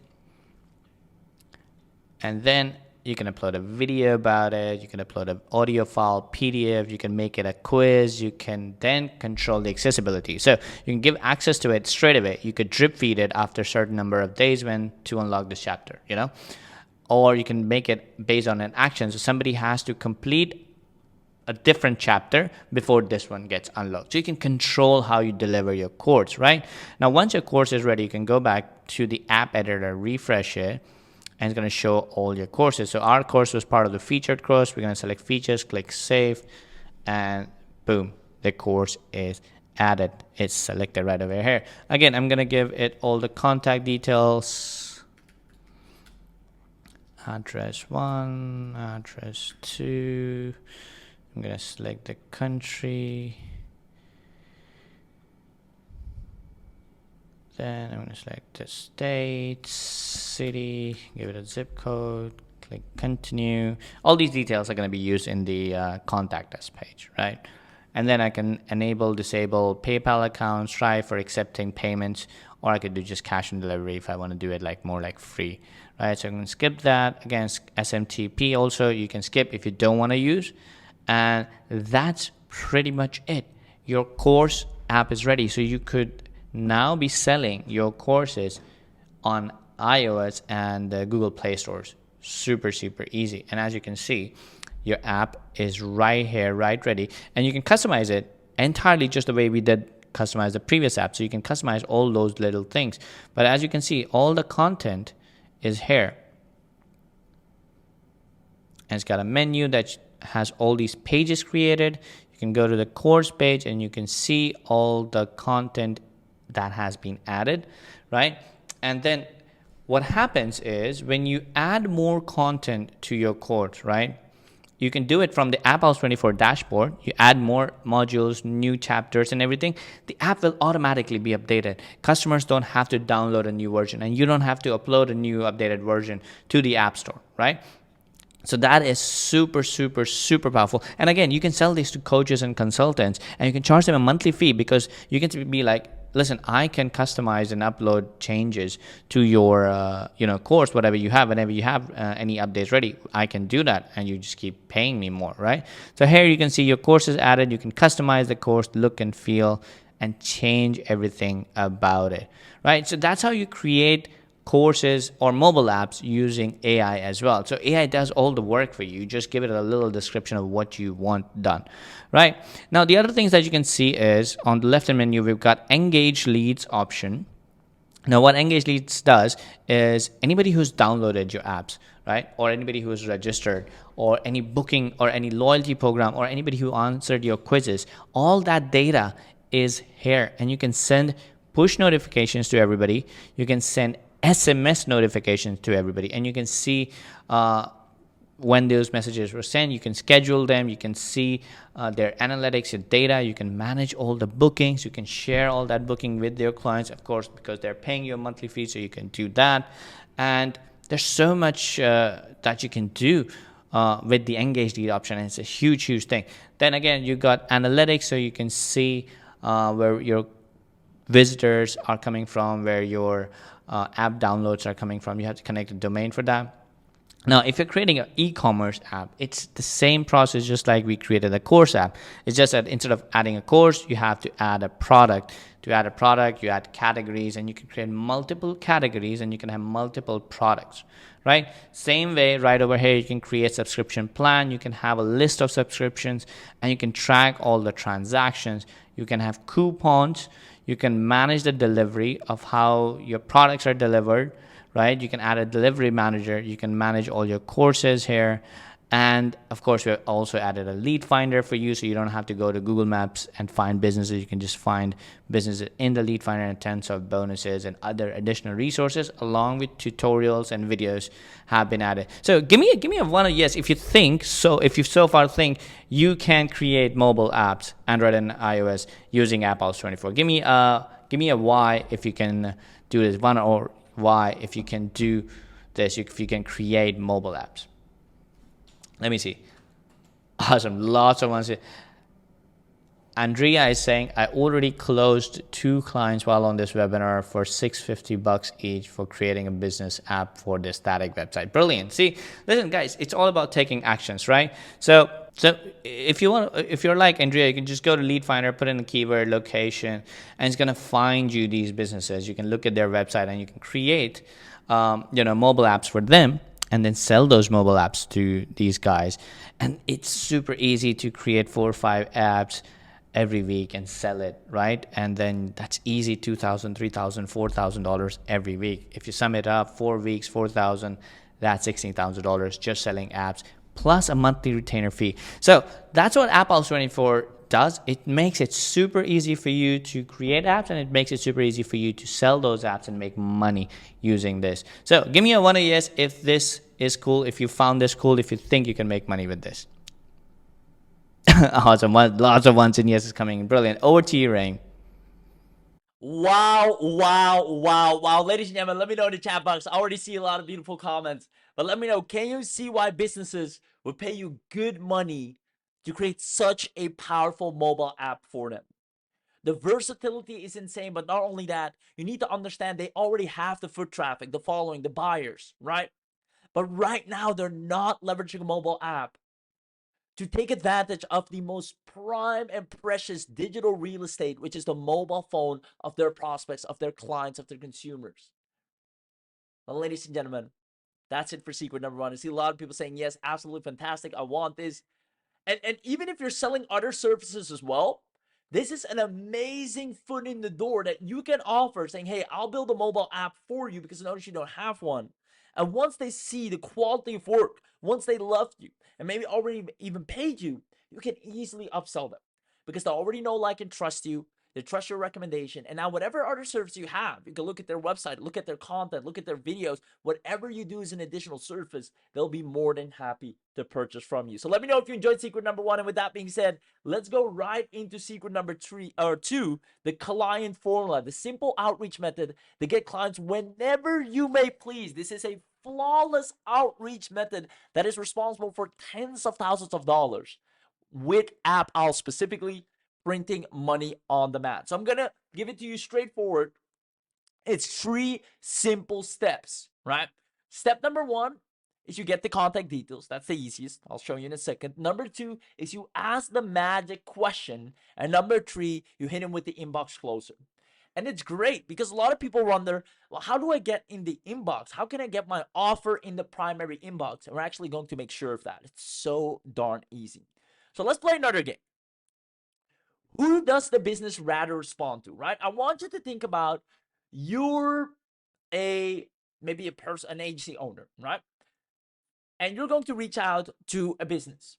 And then you can upload a video about it. You can upload an audio file, PDF. You can make it a quiz. You can then control the accessibility. So you can give access to it straight away. You could drip feed it after a certain number of days when to unlock this chapter, you know? Or you can make it based on an action. So somebody has to complete a different chapter before this one gets unlocked. So you can control how you deliver your course, right? Now, once your course is ready, you can go back to the app editor, refresh it, and it's going to show all your courses. So our course was part of the featured course. We're going to select features, click save, and boom, the course is added. It's selected right over here. Again, I'm going to give it all the contact details. Address 1, address 2. I'm going to select the country. Then I'm going to select the state, city, give it a zip code, click continue. All these details are going to be used in the contact us page, right? And then I can enable, disable PayPal accounts, Stripe for accepting payments, or I could do just cash on delivery if I want to do it like more like free, right? So I'm going to skip that. Again, SMTP also you can skip if you don't want to use. And that's pretty much it. Your course app is ready. So you could now be selling your courses on iOS and the Google Play stores. Super, super easy. And as you can see, your app is right here, right ready. And you can customize it entirely just the way we did customize the previous app. So you can customize all those little things. But as you can see, all the content is here. And it's got a menu that has all these pages created. You can go to the course page and you can see all the content that has been added, right? And then what happens is when you add more content to your course, right? You can do it from the AppOwls24 dashboard. You add more modules, new chapters and everything. The app will automatically be updated. Customers don't have to download a new version and you don't have to upload a new updated version to the App Store, right? So that is super, super, super powerful. And again, you can sell these to coaches and consultants and you can charge them a monthly fee because you can be like, listen, I can customize and upload changes to your course, whatever you have. Whenever you have any updates ready, I can do that and you just keep paying me more, right? So here you can see your course is added. You can customize the course, look and feel, and change everything about it, right? So that's how you create courses or mobile apps using AI as well. So AI does all the work for you. You just give it a little description of what you want done, right? Now, the other things that you can see is on the left-hand menu, we've got Engage Leads option. Now, what Engage Leads does is anybody who's downloaded your apps, right, or anybody who is registered, or any booking or any loyalty program, or anybody who answered your quizzes, all that data is here, and you can send push notifications to everybody. You can send SMS notifications to everybody, and you can see when those messages were sent. You can schedule them. You can see their analytics, your data. You can manage all the bookings. You can share all that booking with your clients, of course, because they're paying you a monthly fee, so you can do that. And there's so much that you can do with the Engage Lead option, and it's a huge, huge thing. Then again, you got analytics, so you can see where your visitors are coming from, where your app downloads are coming from. You have to connect a domain for that. Now, if you're creating an e-commerce app, it's the same process just like we created a course app. It's just that instead of adding a course, you have to add a product. To add a product, you add categories, and you can create multiple categories, and you can have multiple products, right? Same way, right over here, you can create subscription plan. You can have a list of subscriptions, and you can track all the transactions. You can have coupons. You can manage the delivery of how your products are delivered, right? You can add a delivery manager. You can manage all your courses here. And of course, we have also added a lead finder for you, so you don't have to go to Google Maps and find businesses. You can just find businesses in the lead finder, and tons of bonuses and other additional resources, along with tutorials and videos have been added. So give me a one or yes if you think so. If you so far think you can create mobile apps, Android and iOS, using AppOwls24. Give me a why if you can do this. One or why if you can do this. If you can create mobile apps. Let me see. Awesome. Lots of ones. Andrea is saying, I already closed 2 clients while on this webinar for $650 each for creating a business app for this static website. Brilliant. See, listen, guys, it's all about taking actions, right? So if you're like Andrea, you can just go to Lead Finder, put in the keyword location, and it's gonna find you these businesses. You can look at their website and you can create, mobile apps for them, and then sell those mobile apps to these guys. And it's super easy to create 4 or 5 apps every week and sell it, right? And then that's easy, $2,000, $3,000, $4,000 every week. If you sum it up, 4 weeks, 4,000, that's $16,000 just selling apps, plus a monthly retainer fee. So that's what AppOwls24 does. It makes it super easy for you to create apps, and it makes it super easy for you to sell those apps and make money using this. So give me a one or yes if this is cool, if you found this cool, if you think you can make money with this. Awesome. Lots of ones and yeses coming in. Brilliant. Over to you, Rain. Wow, wow, wow, wow. Ladies and gentlemen, let me know in the chat box. I already see a lot of beautiful comments. But let me know, can you see why businesses would pay you good money to create such a powerful mobile app for them? The versatility is insane, but not only that, you need to understand they already have the foot traffic, the following, the buyers, right? But right now, they're not leveraging a mobile app to take advantage of the most prime and precious digital real estate, which is the mobile phone of their prospects, of their clients, of their consumers. Well, ladies and gentlemen, that's it for secret number 1. I see a lot of people saying, yes, absolutely fantastic. I want this. And even if you're selling other services as well, this is an amazing foot in the door that you can offer, saying, hey, I'll build a mobile app for you because notice you don't have one. And once they see the quality of work, once they loved you, and maybe already even paid you, you can easily upsell them because they already know, like, and trust you. They trust your recommendation. And now whatever other service you have, you can look at their website, look at their content, look at their videos. Whatever you do as an additional service, they'll be more than happy to purchase from you. So let me know if you enjoyed secret number 1. And with that being said, let's go right into secret number 2, the client formula, the simple outreach method to get clients whenever you may please. This is a flawless outreach method that is responsible for tens of thousands of dollars with AppOwls specifically printing money on the mat. So I'm going to give it to you straightforward. It's 3 simple steps, right? Step number 1 is you get the contact details. That's the easiest. I'll show you in a second. Number 2 is you ask the magic question. And number 3, you hit him with the inbox closer. And it's great because a lot of people wonder, well, how do I get in the inbox? How can I get my offer in the primary inbox? And we're actually going to make sure of that. It's so darn easy. So let's play another game. Who does the business rather respond to, right? I want you to think about you're maybe a person, an agency owner, right? And you're going to reach out to a business.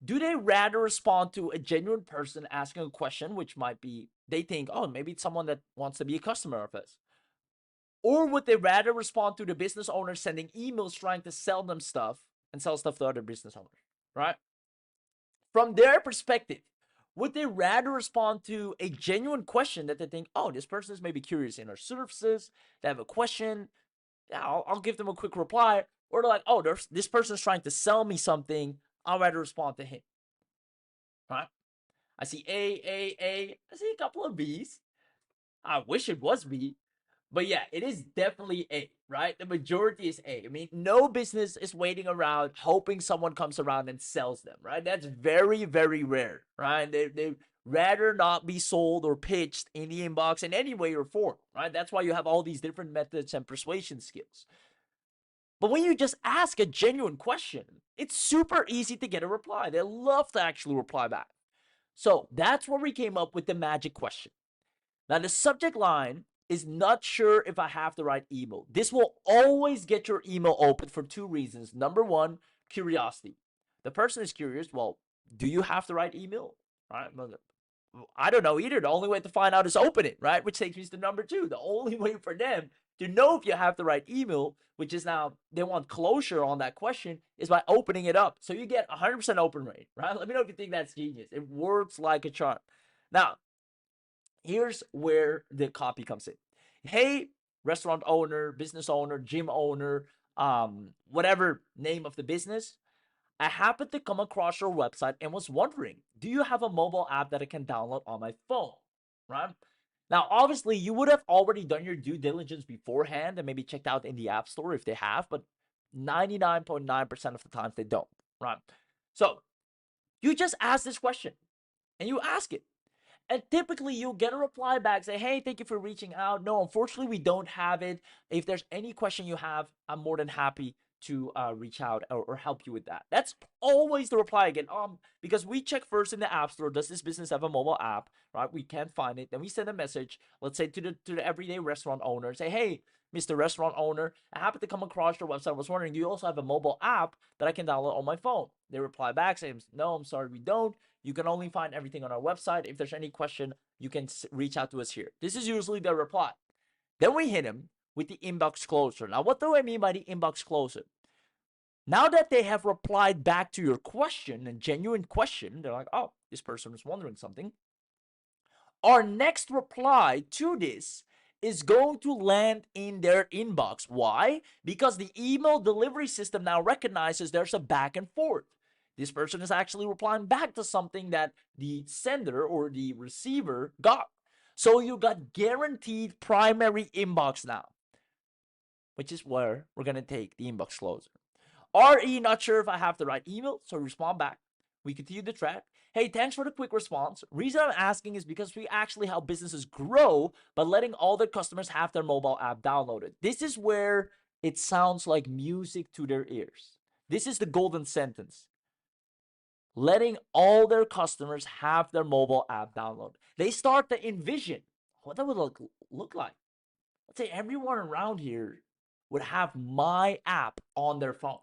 Do they rather respond to a genuine person asking a question, which might be, they think, oh, maybe it's someone that wants to be a customer of us? Or would they rather respond to the business owner sending emails trying to sell them stuff and sell stuff to other business owners, right? From their perspective, would they rather respond to a genuine question that they think, oh, this person is maybe curious in our services, they have a question, yeah, I'll give them a quick reply. Or they're like, oh, this person's trying to sell me something, I'll rather respond to him, right? I see A. I see a couple of B's. I wish it was B. But yeah, it is definitely A, right? The majority is A. I mean, no business is waiting around hoping someone comes around and sells them, right? That's very, very rare, right? They rather not be sold or pitched in the inbox in any way or form, right? That's why you have all these different methods and persuasion skills. But when you just ask a genuine question, it's super easy to get a reply. They love to actually reply back. So that's where we came up with the magic question. Now, the subject line is not sure if I have the right email. This will always get your email open for 2 reasons. Number 1, curiosity. The person is curious. Well, do you have the right email? Right? I don't know either. The only way to find out is open it, right? Which takes me to number two. The only way for them to know if you have the right email, which is now they want closure on that question, is by opening it up. So you get 100% open rate, right? Let me know if you think that's genius. It works like a charm. Now, here's where the copy comes in. Hey, restaurant owner, business owner, gym owner, whatever name of the business, I happened to come across your website and was wondering, do you have a mobile app that I can download on my phone? Right? Now, obviously, you would have already done your due diligence beforehand and maybe checked out in the App Store if they have, but 99.9% of the times they don't. Right? So you just ask this question and you ask it. And typically you'll get a reply back, say, hey, thank you for reaching out. No, unfortunately, we don't have it. If there's any question you have, I'm more than happy to reach out or help you with that. That's always the reply again. Because we check first in the App Store, does this business have a mobile app? Right? We can't find it. Then we send a message, let's say to the everyday restaurant owner, say, hey, Mr. Restaurant Owner, I happen to come across your website. I was wondering, do you also have a mobile app that I can download on my phone? They reply back saying, no, I'm sorry, we don't. You can only find everything on our website. If there's any question, you can reach out to us here. This is usually the reply. Then we hit him with the inbox closer. Now, what do I mean by the inbox closer? Now that they have replied back to your question, a genuine question, they're like, oh, this person was wondering something. Our next reply to this is going to land in their inbox. Why? Because the email delivery system now recognizes there's a back and forth. This person is actually replying back to something that the sender or the receiver got. So you got guaranteed primary inbox now, which is where we're going to take the inbox closer. RE, not sure if I have the right email, so respond back. We continue the track. Hey, thanks for the quick response. Reason I'm asking is because we actually help businesses grow by letting all their customers have their mobile app downloaded. This is where it sounds like music to their ears. This is the golden sentence. Letting all their customers have their mobile app downloaded. They start to envision what that would look like. Let's say everyone around here would have my app on their phone.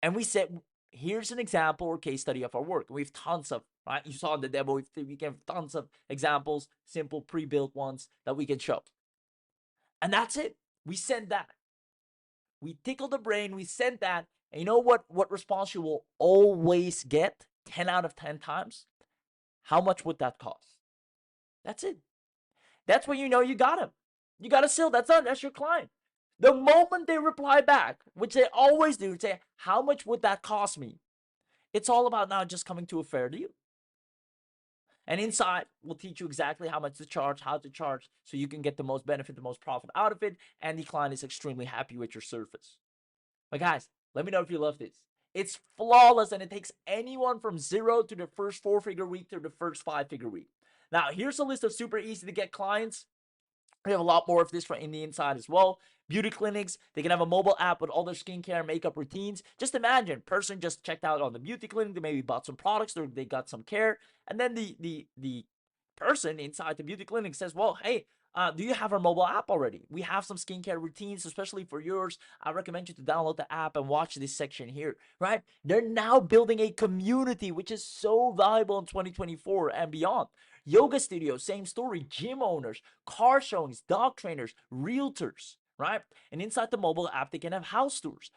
And we said, here's an example or case study of our work. We have tons of, right? You saw in the demo, we can have tons of examples, simple pre-built ones that we can show. And that's it. We send that. We tickle the brain, we send that. And you know what response you will always get 10 out of 10 times? How much would that cost? That's it. That's when you know you got him. You got a sale. That's your client. The moment they reply back, which they always do, say, how much would that cost me? It's all about now just coming to a fair deal. And inside, we'll teach you exactly how much to charge, how to charge, so you can get the most benefit, the most profit out of it, and the client is extremely happy with your service. But guys, let me know if you love this. It's flawless, and it takes anyone from 0 to the first 4-figure week to the first 5-figure week. Now, here's a list of super easy to get clients. We have a lot more of this in the inside as well. Beauty clinics, they can have a mobile app with all their skincare and makeup routines. Just imagine, person just checked out on the beauty clinic, they maybe bought some products, or they got some care, and then the person inside the beauty clinic says, well, hey, do you have our mobile app already? We have some skincare routines, especially for yours. I recommend you to download the app and watch this section here, right? They're now building a community, which is so valuable in 2024 and beyond. Yoga studios, same story. Gym owners, car showings, dog trainers, realtors, right? And inside the mobile app, they can have house tours.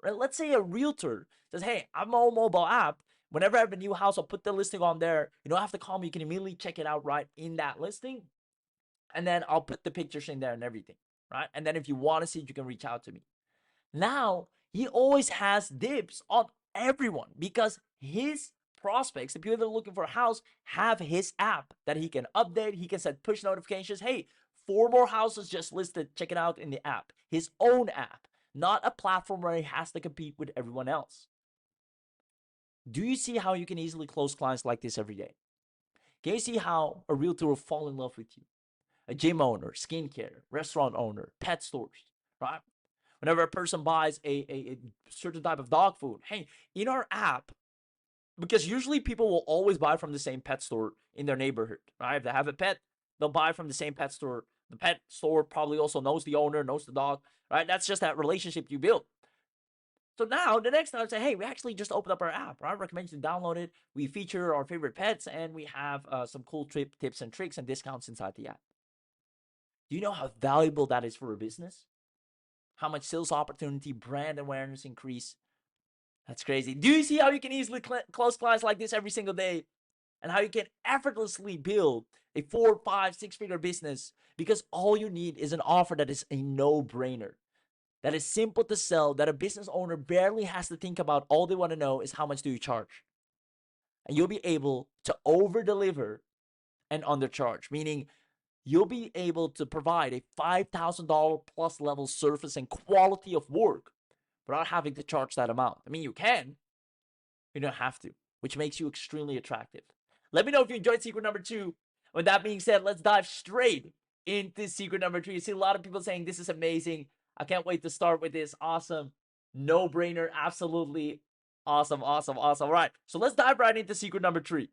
Right? Let's say a realtor says, hey, I'm on mobile app. Whenever I have a new house, I'll put the listing on there. You don't have to call me. You can immediately check it out right in that listing. And then I'll put the pictures in there and everything, right? And then if you want to see it, you can reach out to me. Now, he always has dibs on everyone because his prospects, the people that are looking for a house, have his app that he can update. He can set push notifications. Hey, 4 more houses just listed. Check it out in the app. His own app, not a platform where he has to compete with everyone else. Do you see how you can easily close clients like this every day? Can you see how a realtor will fall in love with you? A gym owner, skincare, restaurant owner, pet stores, right? Whenever a person buys a certain type of dog food, hey, in our app, because usually people will always buy from the same pet store in their neighborhood, right? If they have a pet, they'll buy from the same pet store. The pet store probably also knows the owner, knows the dog, right? That's just that relationship you build. So now the next time I say, hey, we actually just opened up our app. I recommend you to download it. We feature our favorite pets, and we have some cool tips and tricks and discounts inside the app. Do you know how valuable that is for a business? How much sales opportunity, brand awareness increase? That's crazy. Do you see how you can easily close clients like this every single day, and how you can effortlessly build a 4, 5, 6-figure business because all you need is an offer that is a no-brainer, that is simple to sell, that a business owner barely has to think about. All they want to know is how much do you charge, and you'll be able to over deliver and undercharge, meaning you'll be able to provide a $5,000 plus level service and quality of work without having to charge that amount. I mean, you can, you don't have to, which makes you extremely attractive. Let me know if you enjoyed secret number 2. With that being said, let's dive straight into secret number 3. You see a lot of people saying this is amazing. I can't wait to start with this. Awesome. No brainer. Absolutely awesome. Awesome. Awesome. All right. So let's dive right into secret number 3.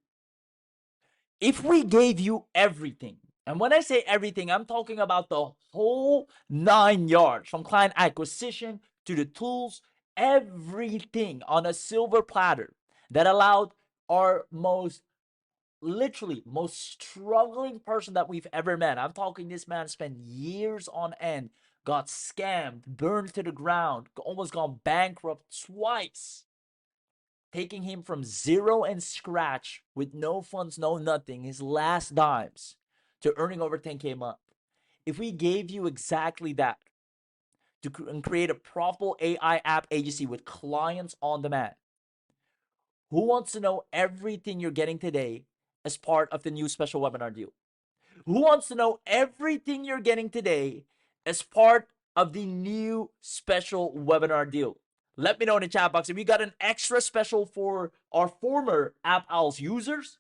If we gave you everything, and when I say everything, I'm talking about the whole 9 yards, from client acquisition to the tools, everything on a silver platter that allowed our literally most struggling person that we've ever met. I'm talking, this man spent years on end, got scammed, burned to the ground, almost gone bankrupt twice, taking him from zero and scratch with no funds, no nothing, his last dimes, to earning over 10K a month. If we gave you exactly that to create a profitable AI app agency with clients on demand, who wants to know everything you're getting today as part of the new special webinar deal? Who wants to know everything you're getting today as part of the new special webinar deal? Let me know in the chat box. If you got an extra special for our former AppOwls users,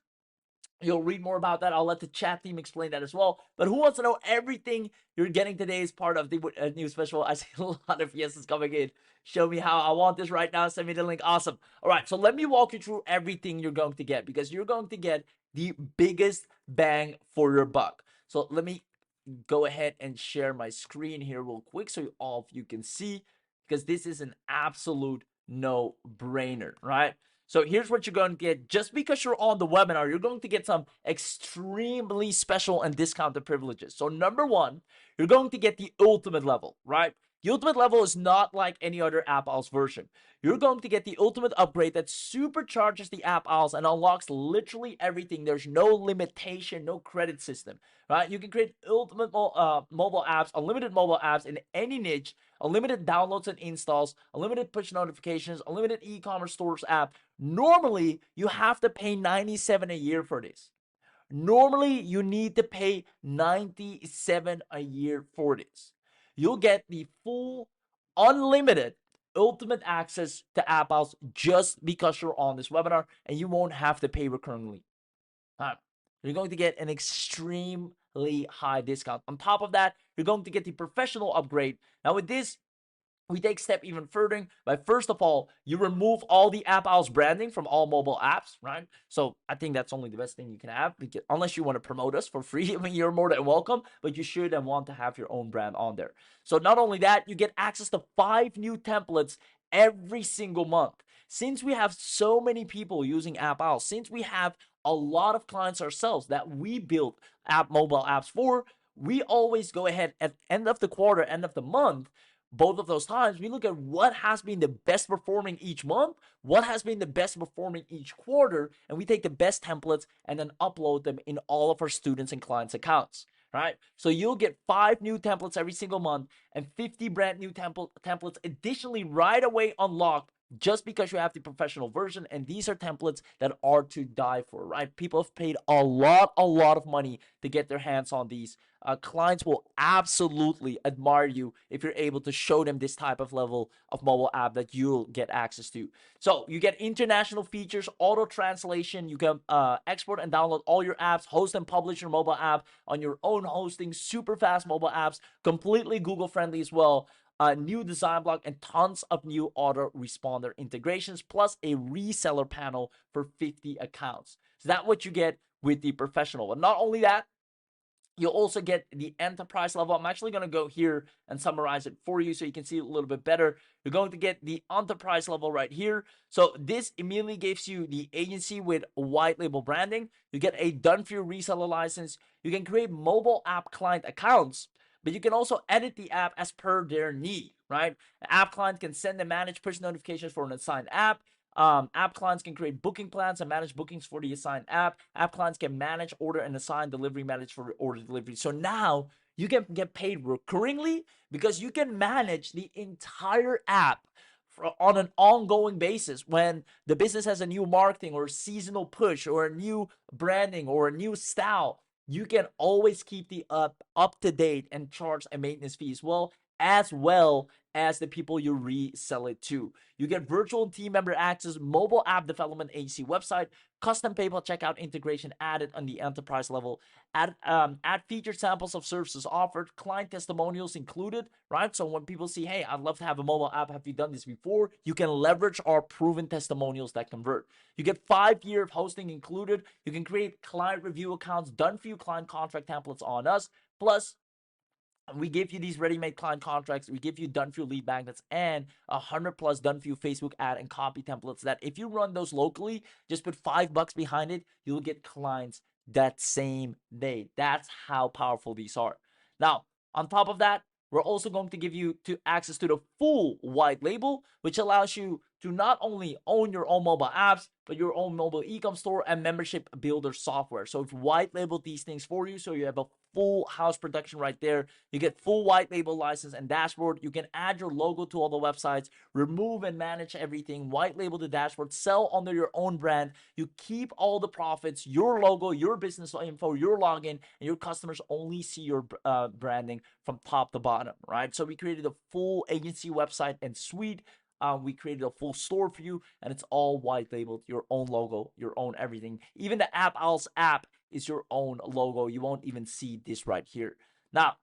you'll read more about that. I'll let the chat team explain that as well. But who wants to know everything you're getting today as part of the new special? I see a lot of yeses coming in. Show me how. I want this right now. Send me the link. Awesome. All right, so let me walk you through everything you're going to get, because you're going to get the biggest bang for your buck. So let me go ahead and share my screen here real quick so all of you can see, because this is an absolute no-brainer, right? So here's what you're going to get. Just because you're on the webinar, you're going to get some extremely special and discounted privileges. So number 1, you're going to get the ultimate level, right? The ultimate level is not like any other AppOwls version. You're going to get the ultimate upgrade that supercharges the AppOwls and unlocks literally everything. There's no limitation, no credit system, right? You can create ultimate mobile apps, unlimited mobile apps in any niche, unlimited downloads and installs, unlimited push notifications, unlimited e-commerce stores app. Normally, you have to pay $97 a year for this. Normally, you need to pay $97 a year for this. You'll get the full, unlimited, ultimate access to AppOwls just because you're on this webinar, and you won't have to pay recurringly. You're going to get an extremely high discount. On top of that, you're going to get the professional upgrade. Now, with this, we take a step even further by, first of all, you remove all the AppOwls branding from all mobile apps, right? So I think that's only the best thing you can have, because unless you want to promote us for free, I mean, you're more than welcome, but you should and want to have your own brand on there. So not only that, you get access to 5 new templates every single month. Since we have so many people using AppOwls, since we have a lot of clients ourselves that we build mobile apps for, we always go ahead at end of the quarter, end of the month, both of those times, we look at what has been the best performing each month, what has been the best performing each quarter, and we take the best templates and then upload them in all of our students and clients' accounts, right? So you'll get 5 new templates every single month and 50 brand new templates additionally right away unlocked, just because you have the professional version. And these are templates that are to die for, right? People have paid a lot of money to get their hands on these. Clients will absolutely admire you if you're able to show them this type of level of mobile app that you'll get access to. So you get international features, auto translation. You can export and download all your apps, host and publish your mobile app on your own hosting, super fast mobile apps, completely Google friendly as well. New design block and tons of new autoresponder integrations, plus a reseller panel for 50 accounts. So that's what you get with the professional. But not only that, You'll also get the enterprise level. I'm actually going to go here and summarize it for you so you can see it a little bit better. You're going to get the enterprise level right here. So this immediately gives you the agency with white label branding. You get a done-for-you reseller license. You can create mobile app client accounts, but you can also edit the app as per their need, right? An app client can send and manage push notifications for an assigned app. App clients can create booking plans and manage bookings for the assigned app. App clients can manage order and assign delivery manage for order delivery. So now you can get paid recurringly because you can manage the entire app on an ongoing basis. When the business has a new marketing or seasonal push or a new branding or a new style, you can always keep the up to date and charge a maintenance fee as well as the people you resell it to. You get virtual team member access, mobile app development agency website, custom PayPal checkout integration added on the enterprise level, add featured samples of services offered, client testimonials included, right? So when people see, hey, I'd love to have a mobile app, have you done this before? You can leverage our proven testimonials that convert. You get 5 years of hosting included. You can create client review accounts, done for you client contract templates on us. Plus, we give you these ready-made client contracts. We give you done-for-you lead magnets and 100+ done-for-you Facebook ad and copy templates that if you run those locally, just put $5 behind it, you'll get clients that same day. That's how powerful these are. Now, on top of that, we're also going to give you access to the full white label, which allows you to not only own your own mobile apps, but your own mobile e-com store and membership builder software. So it's white labeled these things for you, so you have a full house production right there. You get full white label license and dashboard. You can add your logo to all the websites, remove and manage everything, white label the dashboard, sell under your own brand. You keep all the profits, your logo, your business info, your login, and your customers only see your branding from top to bottom, right? So we created a full agency website and suite. We created a full store for you, and it's all white labeled, your own logo, your own everything. Even the AppOwls app is your own logo. You won't even see this right here. Now,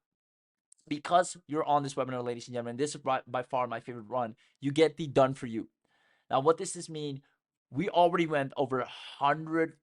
because you're on this webinar, ladies and gentlemen, this is by far my favorite run. You get the done for you. Now, what does this mean? We already went over 100+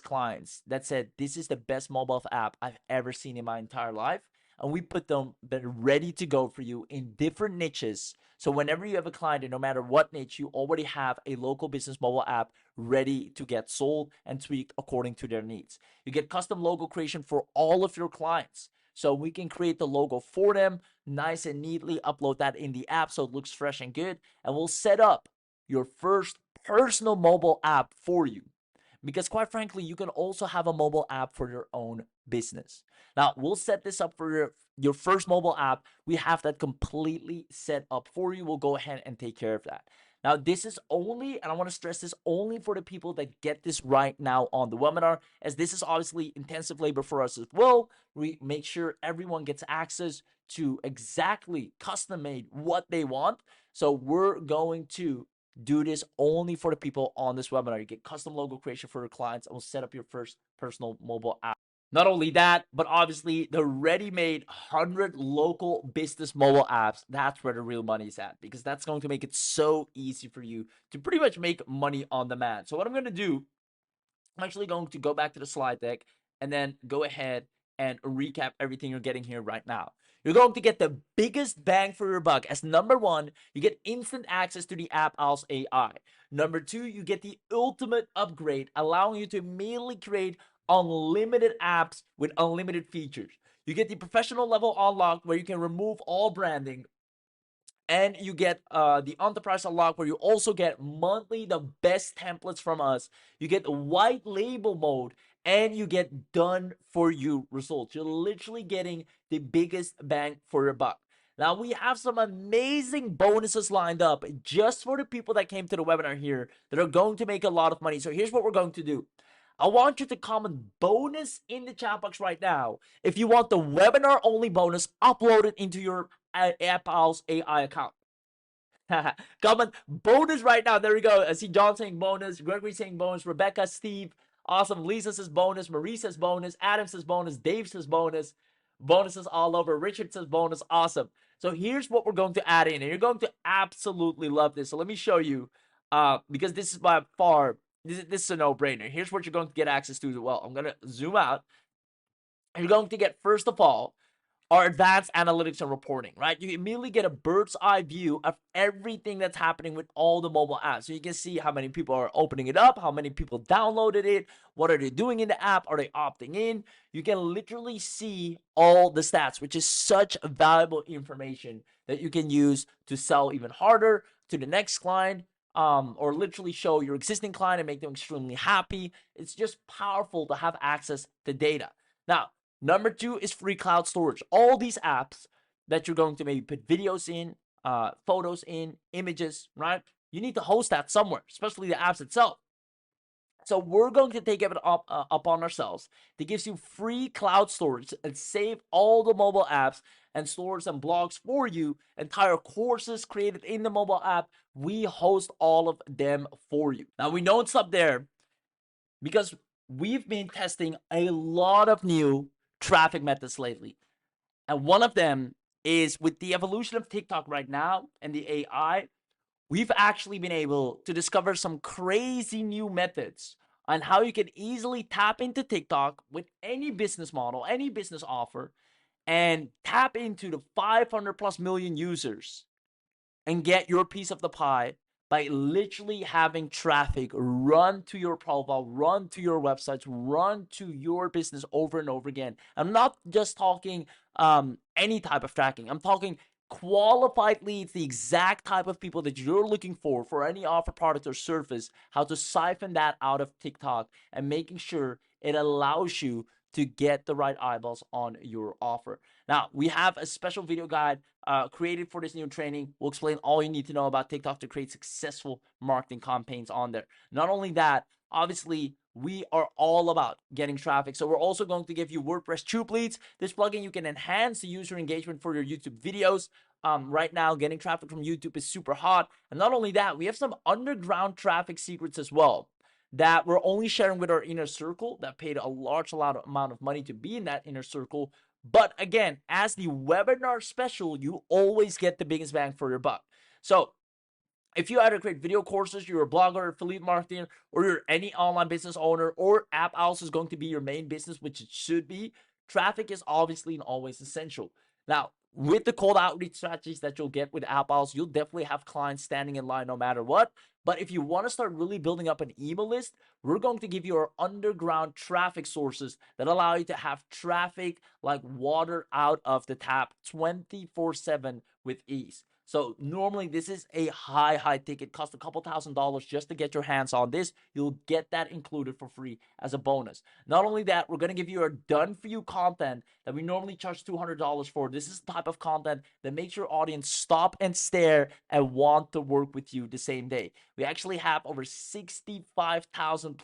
clients that said this is the best mobile app I've ever seen in my entire life. And we put them ready to go for you in different niches. So whenever you have a client, and no matter what niche, you already have a local business mobile app ready to get sold and tweaked according to their needs. You get custom logo creation for all of your clients. So we can create the logo for them, nice and neatly upload that in the app so it looks fresh and good. And we'll set up your first personal mobile app for you. Because quite frankly, you can also have a mobile app for your own business. Now, we'll set this up for your first mobile app. We have that completely set up for you. We'll go ahead and take care of that. Now, this is only, and I want to stress this, only for the people that get this right now on the webinar, as this is obviously intensive labor for us as well. We make sure everyone gets access to exactly custom made what they want. So we're going to do this only for the people on this webinar. You get custom logo creation for your clients and we'll set up your first personal mobile app. Not only that, but obviously the ready-made 100 local business mobile apps, that's where the real money is at, because that's going to make it so easy for you to pretty much make money on demand. So what I'm going to do, I'm actually going to go back to the slide deck and then go ahead and recap everything you're getting here right now. You're going to get the biggest bang for your buck. As number one, you get instant access to the AppOwls AI. Number two, you get the ultimate upgrade, allowing you to immediately create unlimited apps with unlimited features. You get the professional level unlock where you can remove all branding, and you get the enterprise unlock where you also get monthly the best templates from us. You get white label mode, and you get done for you results. You're literally getting the biggest bang for your buck. Now we have some amazing bonuses lined up just for the people that came to the webinar here that are going to make a lot of money. So here's what we're going to do. I want you to comment bonus in the chat box right now if you want the webinar only bonus uploaded into your AppOwls AI account. Comment bonus right now. There we go. I see John saying bonus, Gregory saying bonus, Rebecca, Steve, awesome. Lisa says bonus, Marie says bonus, Adam says bonus, Dave says bonus, bonuses all over. Richard says bonus, awesome. So here's what we're going to add in, and you're going to absolutely love this. So let me show you, because this is by far, this is a no-brainer. Here's what you're going to get access to as well. I'm going to zoom out. You're going to get, first of all, our advanced analytics and reporting, right? You immediately get a bird's eye view of everything that's happening with all the mobile apps. So you can see how many people are opening it up, how many people downloaded it, what are they doing in the app, are they opting in? You can literally see all the stats, which is such valuable information that you can use to sell even harder to the next client, or literally show your existing client and make them extremely happy. It's just powerful to have access to data. Now, number two is free cloud storage. All these apps that you're going to maybe put videos in, photos in, images, right? You need to host that somewhere, especially the apps itself. So we're going to take it upon ourselves to give you free cloud storage and save all the mobile apps and store some blogs for you. Entire courses created in the mobile app, we host all of them for you. Now we don't stop there, because we've been testing a lot of new traffic methods lately. And one of them is, with the evolution of TikTok right now and the AI, we've actually been able to discover some crazy new methods on how you can easily tap into TikTok with any business model, any business offer, and tap into the 500 plus million users and get your piece of the pie by literally having traffic run to your profile, run to your websites, run to your business over and over again. I'm not just talking any type of tracking. I'm talking qualified leads, the exact type of people that you're looking for any offer, product, or service, how to siphon that out of TikTok and making sure it allows you to get the right eyeballs on your offer. Now, we have a special video guide created for this new training. We'll explain all you need to know about TikTok to create successful marketing campaigns on there. Not only that, obviously, we are all about getting traffic. So we're also going to give you WordPress Tube Leads. This plugin, you can enhance the user engagement for your YouTube videos. Right now, getting traffic from YouTube is super hot. And not only that, we have some underground traffic secrets as well that we're only sharing with our inner circle that paid a large amount of money to be in that inner circle. But again, as the webinar special, you always get the biggest bang for your buck. So if you either create video courses, you're a blogger, affiliate marketing, or you're any online business owner, or AppOwls is going to be your main business, which it should be, traffic is obviously and always essential. Now, with the cold outreach strategies that you'll get with AppOwls, you'll definitely have clients standing in line no matter what. But if you want to start really building up an email list, we're going to give you our underground traffic sources that allow you to have traffic like water out of the tap 24/7 with ease. So normally this is a high ticket, cost a couple $1,000 just to get your hands on this. You'll get that included for free as a bonus. Not only that, we're going to give you our done for you content that we normally charge $200 for. This is the type of content that makes your audience stop and stare and want to work with you the same day. We actually have over 65,000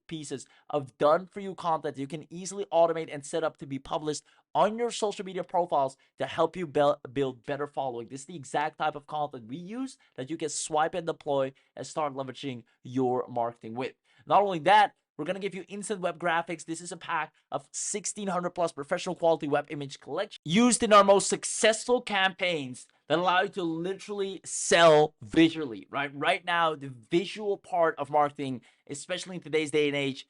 pieces of done for you content that you can easily automate and set up to be published on your social media profiles to help you build better following. This is the exact type of content we use that you can swipe and deploy and start leveraging your marketing with. Not only that, we're going to give you instant web graphics. This is a pack of 1,600 plus professional quality web image collection used in our most successful campaigns that allow you to literally sell visually, right? Right now, the visual part of marketing, especially in today's day and age,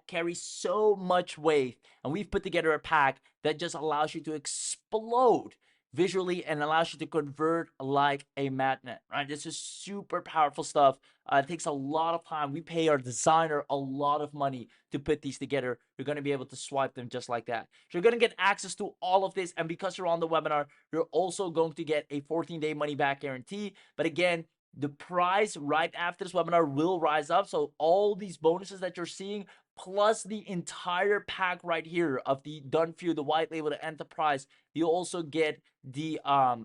carries so much weight. And we've put together a pack that just allows you to explode visually and allows you to convert like a magnet, right? This is super powerful stuff. It takes a lot of time. We pay our designer a lot of money to put these together. You're going to be able to swipe them just like that. So you're going to get access to all of this. And because you're on the webinar, you're also going to get a 14-day money back guarantee. But again, the price right after this webinar will rise up. So all these bonuses that you're seeing, plus the entire pack right here of the done for you, the white label, the enterprise, you also get the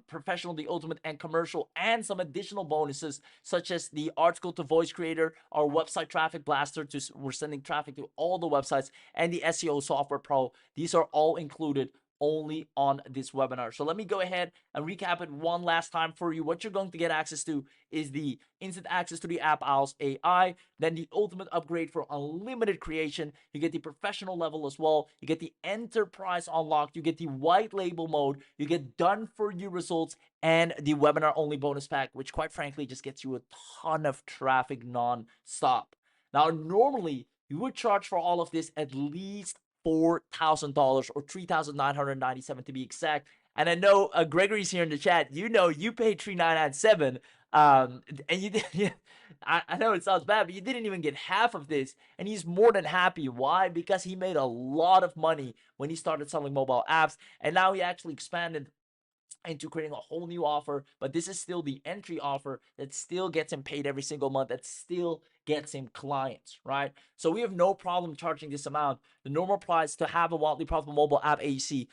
professional, the ultimate, and commercial, and some additional bonuses such as the article to voice creator, our website traffic blaster, we're sending traffic to all the websites, and the SEO software pro. These are all included only on this webinar. So let me go ahead and recap it one last time for you. What you're going to get access to is the instant access to the AppOwls AI, then the ultimate upgrade for unlimited creation. You get the professional level as well. You get the enterprise unlocked. You get the white label mode. You get done for you results and the webinar only bonus pack, which quite frankly just gets you a ton of traffic non-stop. Now, normally you would charge for all of this at least $4,000 or 3,997 to be exact. And I know Gregory's here in the chat. You know, you paid 3,997, and you did. I know it sounds bad, but you didn't even get half of this, and he's more than happy. Why? Because he made a lot of money when he started selling mobile apps, and now he actually expanded into creating a whole new offer. But this is still the entry offer that still gets him paid every single month, that still gets him clients, right? So we have no problem charging this amount. The normal price to have a wildly profitable mobile app AEC,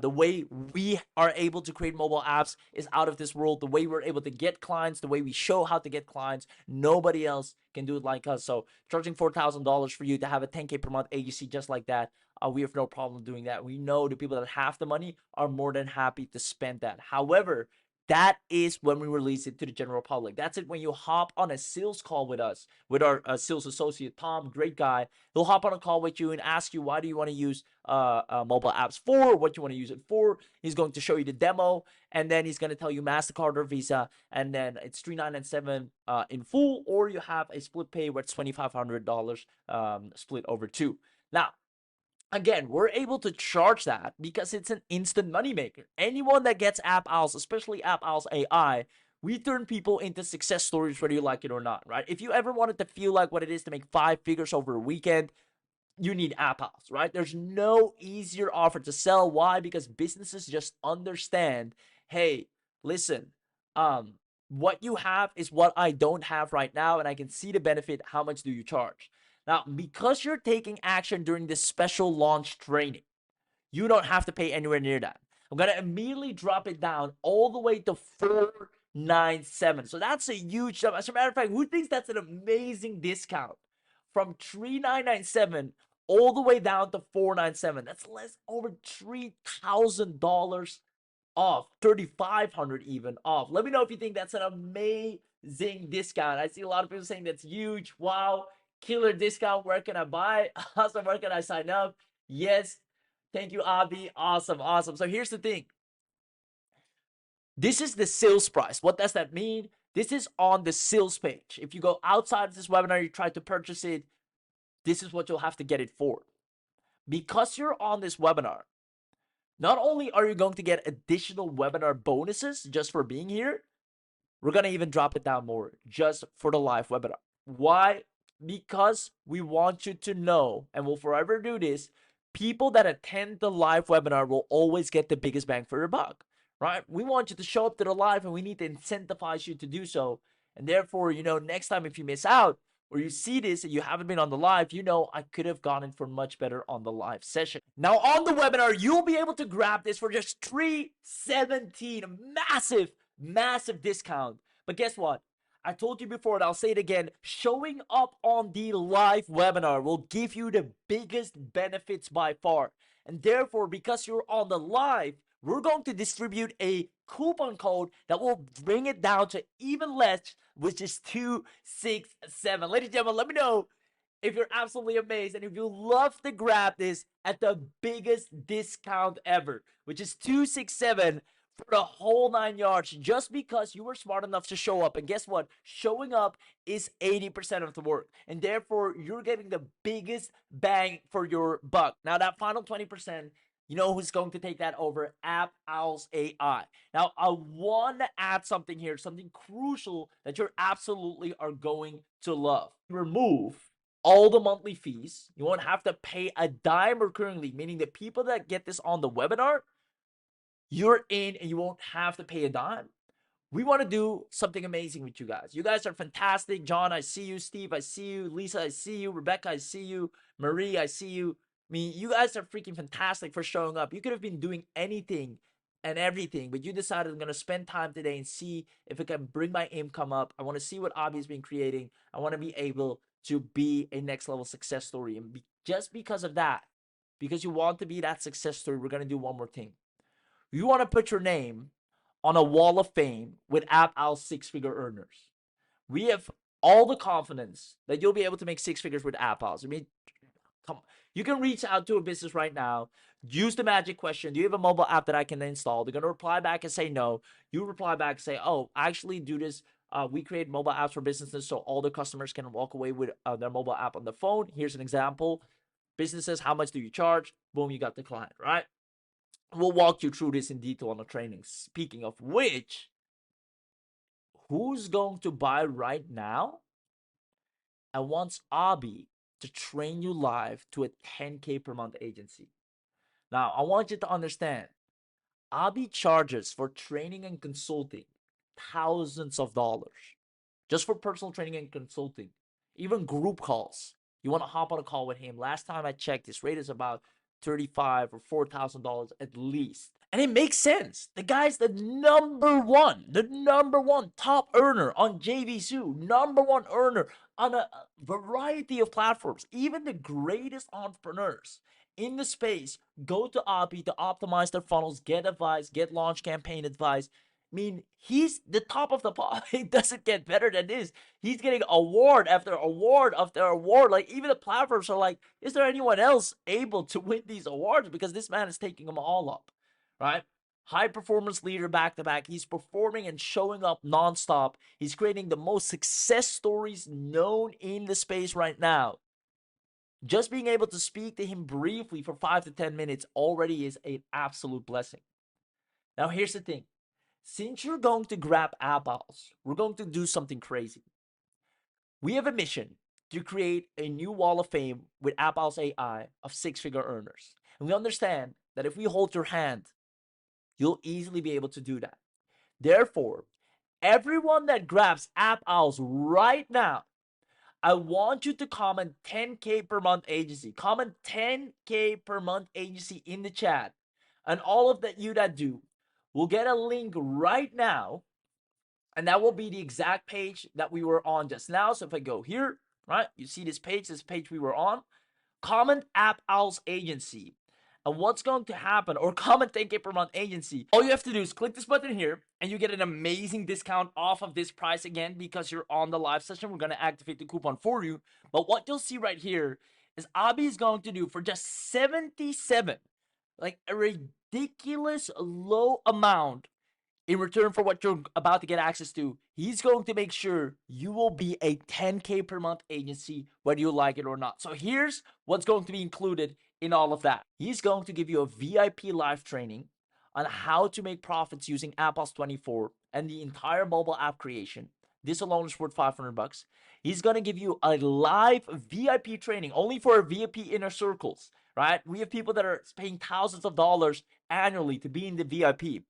the way we are able to create mobile apps is out of this world. The way we're able to get clients, the way we show how to get clients, nobody else can do it like us. So charging $4,000 for you to have a 10K per month AEC just like that, we have no problem doing that. We know the people that have the money are more than happy to spend that. However, that is when we release it to the general public. That's it when you hop on a sales call with us, with our sales associate, Tom, great guy. He'll hop on a call with you and ask you, why do you want to use mobile apps for, what you want to use it for. He's going to show you the demo, and then he's going to tell you MasterCard or Visa, and then it's $3,997 in full, or you have a split pay where it's $2,500 split over two. Now, again, we're able to charge that because it's an instant moneymaker. Anyone that gets AppOwls, especially AppOwls AI, we turn people into success stories whether you like it or not, right? If you ever wanted to feel like what it is to make 5 figures over a weekend, you need AppOwls, right? There's no easier offer to sell. Why? Because businesses just understand, hey, listen, what you have is what I don't have right now, and I can see the benefit. How much do you charge? Now, because you're taking action during this special launch training, you don't have to pay anywhere near that. I'm going to immediately drop it down all the way to 497. So that's a huge jump. As a matter of fact, who thinks that's an amazing discount? From 3,997 all the way down to 497. That's less over $3,000 off, 3,500 even off. Let me know if you think that's an amazing discount. I see a lot of people saying that's huge. Wow, killer discount. Where can I buy? Awesome. Where can I sign up? Yes. Thank you, Avi. Awesome, awesome. So here's the thing. This is the sales price. What does that mean? This is on the sales page. If you go outside of this webinar, you try to purchase it, this is what you'll have to get it for. Because you're on this webinar, not only are you going to get additional webinar bonuses just for being here, we're going to even drop it down more just for the live webinar. Why? Because we want you to know, and we'll forever do this, people that attend the live webinar will always get the biggest bang for your buck, right? We want you to show up to the live, and we need to incentivize you to do so. And therefore, next time if you miss out, or you see this and you haven't been on the live, I could have gotten for much better on the live session. Now on the webinar, you'll be able to grab this for just $317, a massive discount. But guess what? I told you before, and I'll say it again, showing up on the live webinar will give you the biggest benefits by far. And therefore, because you're on the live, we're going to distribute a coupon code that will bring it down to even less, which is 267. Ladies and gentlemen, let me know if you're absolutely amazed and if you love to grab this at the biggest discount ever, which is 267 for the whole 9 yards, just because you were smart enough to show up. And guess what? Showing up is 80% of the work, and therefore you're getting the biggest bang for your buck. Now that final 20%, you know who's going to take that over? AppOwls AI. Now, I want to add something here, something crucial that you absolutely are going to love. Remove all the monthly fees. You won't have to pay a dime recurringly, meaning the people that get this on the webinar, you're in and you won't have to pay a dime. We want to do something amazing with you guys. You guys are fantastic. John, I see you. Steve, I see you. Lisa, I see you. Rebecca, I see you. Marie, I see you. I mean, you guys are freaking fantastic for showing up. You could have been doing anything and everything, but you decided I'm going to spend time today and see if it can bring my income up. I want to see what Abby's been creating. I want to be able to be a next level success story. And just because of that, because you want to be that success story, we're going to do one more thing. You want to put your name on a wall of fame with AppOwls 6-figure earners. We have all the confidence that you'll be able to make 6 figures with AppOwls. I mean, come on. You can reach out to a business right now, use the magic question, do you have a mobile app that I can install? They're going to reply back and say no. You reply back and say, oh, I actually do this. We create mobile apps for businesses so all the customers can walk away with their mobile app on the phone. Here's an example. Businesses, how much do you charge? Boom, you got the client, right? We'll walk you through this in detail on the training. Speaking of which, who's going to buy right now and wants Abi to train you live to a 10K per month agency? Now, I want you to understand, Abi charges for training and consulting thousands of dollars just for personal training and consulting, even group calls. You want to hop on a call with him. Last time I checked, his rate is about $35 or $4,000 at least. And it makes sense. The guy's the number one top earner on JVSU, number one earner on a variety of platforms. Even the greatest entrepreneurs in the space go to Abi to optimize their funnels, get advice, get launch campaign advice. I mean, he's the top of the pop. It doesn't get better than this. He's getting award after award after award. Like, even the platforms are like, is there anyone else able to win these awards? Because this man is taking them all up, right? High performance leader back to back. He's performing and showing up nonstop. He's creating the most success stories known in the space right now. Just being able to speak to him briefly for 5 to 10 minutes already is an absolute blessing. Now, here's the thing. Since you're going to grab AppOwls, we're going to do something crazy. We have a mission to create a new wall of fame with AppOwls AI of six-figure earners. And we understand that if we hold your hand, you'll easily be able to do that. Therefore, everyone that grabs AppOwls right now, I want you to comment 10K per month agency. Comment 10K per month agency in the chat. And all of that you that do will get a link right now. And that will be the exact page that we were on just now. So if I go here, right, you see this page we were on. Comment AppOwls agency. And what's going to happen, or comment 10K per month agency, all you have to do is click this button here and you get an amazing discount off of this price again because you're on the live session. We're going to activate the coupon for you. But what you'll see right here is Abi is going to do for just 77, like a ridiculous low amount in return for what you're about to get access to. He's going to make sure you will be a 10K per month agency, whether you like it or not. So here's what's going to be included in all of that. He's going to give you a VIP live training on how to make profits using AppOwls24 and the entire mobile app creation. This alone is worth $500. He's going to give you a live VIP training only for VIP inner circles, right? We have people that are paying thousands of dollars annually to be in the VIP.